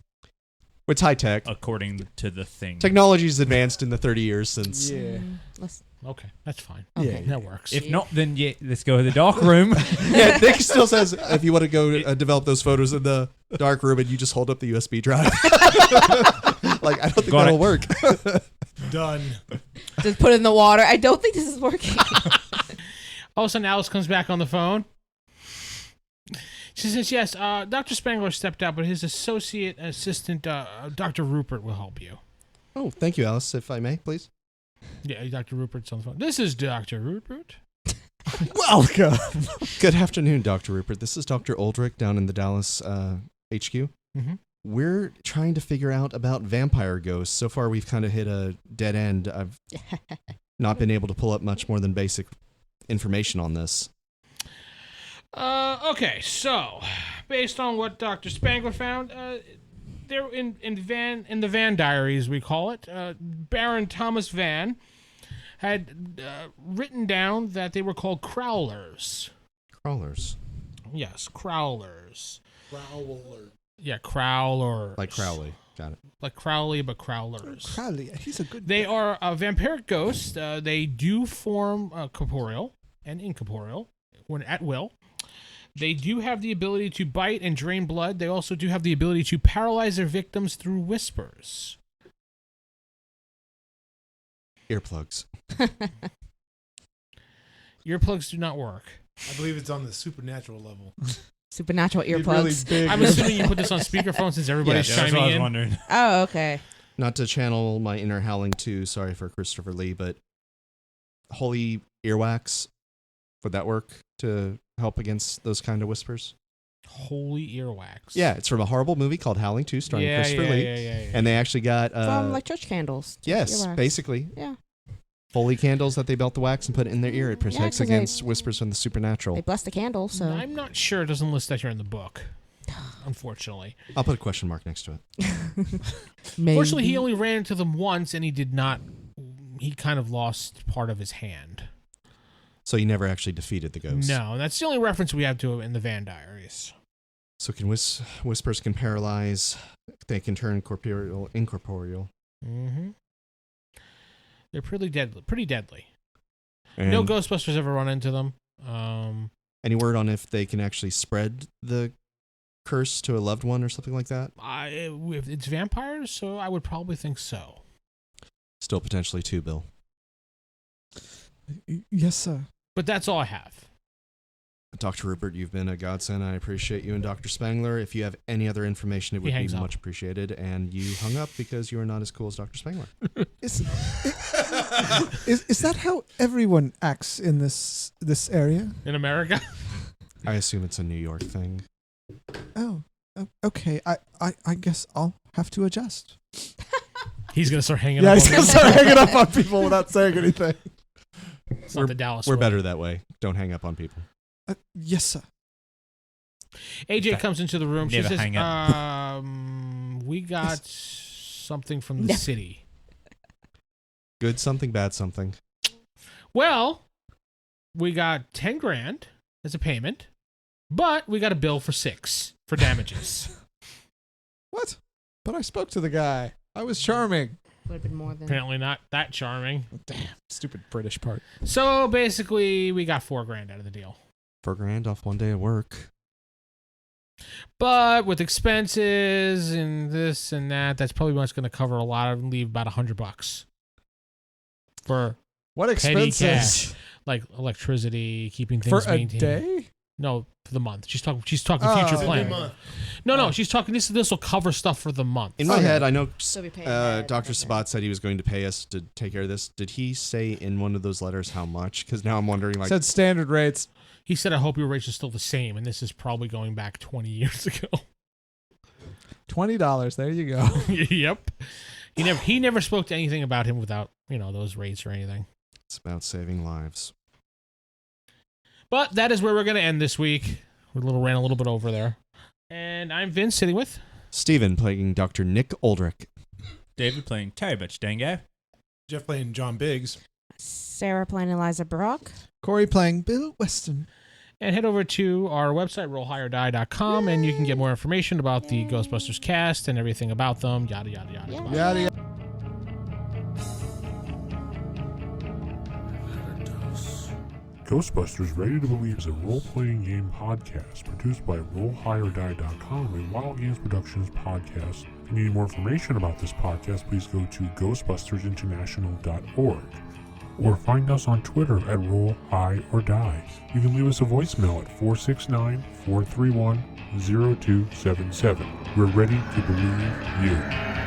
It's high tech. according to the thing. Technology's advanced in the 30 years since. Yeah. Let's, okay, that's fine. okay. That works. If not, then yeah, let's go to the dark room. Yeah, Nick still says if you want to go develop those photos in the dark room and you just hold up the USB drive. Like, I don't think Got that'll it. work. Done. Just put it in the water. I don't think this is working. All of a sudden, Alice comes back on the phone. She says, yes, Dr. Spangler stepped out, but his associate assistant, Dr. Rupert, will help you. Oh, thank you, Alice, if I may, please. Yeah, Dr. Rupert's on the phone. This is Dr. Rupert. Welcome. Good afternoon, Dr. Rupert. This is Dr. Aldrich down in the Dallas HQ. Mm-hmm. We're trying to figure out about vampire ghosts. So far, we've kind of hit a dead end. I've not been able to pull up much more than basic information on this. Okay, so based on what Dr. Spangler found, there in the Van Diaries, we call it, Baron Thomas Van had written down that they were called crowlers. Crawlers. Yes, crowlers. Prowler. Yeah, crowlers. Like Crowley. Got it. Like Crowley, but crowlers. Crowley, he's a good. They are vampiric ghosts. They do form corporeal and incorporeal when at will. They do have the ability to bite and drain blood. They also do have the ability to paralyze their victims through whispers. Earplugs. Earplugs do not work. I believe it's on the supernatural level. Supernatural Really earplugs. big. I'm assuming you put this on speakerphone since everybody's Yes. That's what I chiming was in. wondering. Oh, okay. Not to channel my inner Howling 2, sorry for Christopher Lee, but holy earwax, would that work to help against those kind of whispers? Holy earwax. Yeah, it's from a horrible movie called Howling 2 starring Christopher Lee. Yeah. And they actually got From like church candles. yes, Earwax. basically Yeah. holy candles that they melt the wax and put it in their ear. It protects 'cause they- against whispers from the supernatural. They bless the candle, so. I'm not sure it doesn't list that here in the book, unfortunately. I'll put a question mark next to it. Maybe. Fortunately, he only ran into them once, and he did not. He kind of lost part of his hand. So you never actually defeated the ghost. No, and that's the only reference we have to it in the Van Diaries. So can whispers can paralyze. They can turn corporeal, incorporeal. Mm-hmm. They're pretty deadly. And No Ghostbusters ever run into them. any word on if they can actually spread the curse to a loved one or something like that? If it's vampires, so I would probably think so. Still potentially two, Bill. Yes, sir. But that's all I have. Dr. Rupert, you've been a godsend. I appreciate you. And Dr. Spangler, if you have any other information, it He would be hangs up. much appreciated. And you hung up because you are not as cool as Dr. Spangler. Is that how everyone acts in this area? In America? I assume it's a New York thing. Oh, okay. I guess I'll have to adjust. He's going to start hanging Yeah, up he's on gonna me. start hanging up on people without saying anything. It's not the Dallas We're way. better that way. Don't hang up on people. Yes, sir. AJ comes into the room. She Never says, hang up. we got something from the No. city. Good something, bad something. Well, we got 10 grand as a payment, but we got a bill for 6 for damages. What? But I spoke to the guy. I was charming. Would have been more than. Apparently not that charming. Damn, stupid British part. So basically, we got $4,000 out of the deal. $4,000 off one day of work. But with expenses and this and that, that's probably what's going to cover a lot of, leave about $100 for What petty expenses cash, like electricity, keeping for things a maintained. day? No, for the month. She's talking future Oh. planning. month. No, she's talking. This will cover stuff for the month. In my Okay. head, I know So we pay ahead, Dr. okay. Sabat said he was going to pay us to take care of this. Did he say in one of those letters how much? Because now I'm wondering, like, Said standard rates. He said, "I hope your rates are still the same," and this is probably going back 20 years ago. $20. There you go. Yep. He never spoke to anything about him without those rates or anything. it's about saving lives. But that is where we're going to end this week. We ran a little bit over there. And I'm Vince, sitting with Steven playing Dr. Nick Aldrich. David playing Terry Butch Dango. Jeff playing John Biggs. Sarah playing Eliza Brock. Corey playing Bill Weston. and head over to our website, rollhighordie.com, and you can get more information about the Ghostbusters cast and everything about them, yada, yada, yada. Yeah. Yada yada. Ghostbusters Ready to Believe is a role-playing game podcast produced by rollhighordie.com and Wild Games Productions podcast. If you need more information about this podcast, please go to ghostbustersinternational.org or find us on Twitter at rollhighordie. You can leave us a voicemail at 469-431-0277. We're ready to believe you.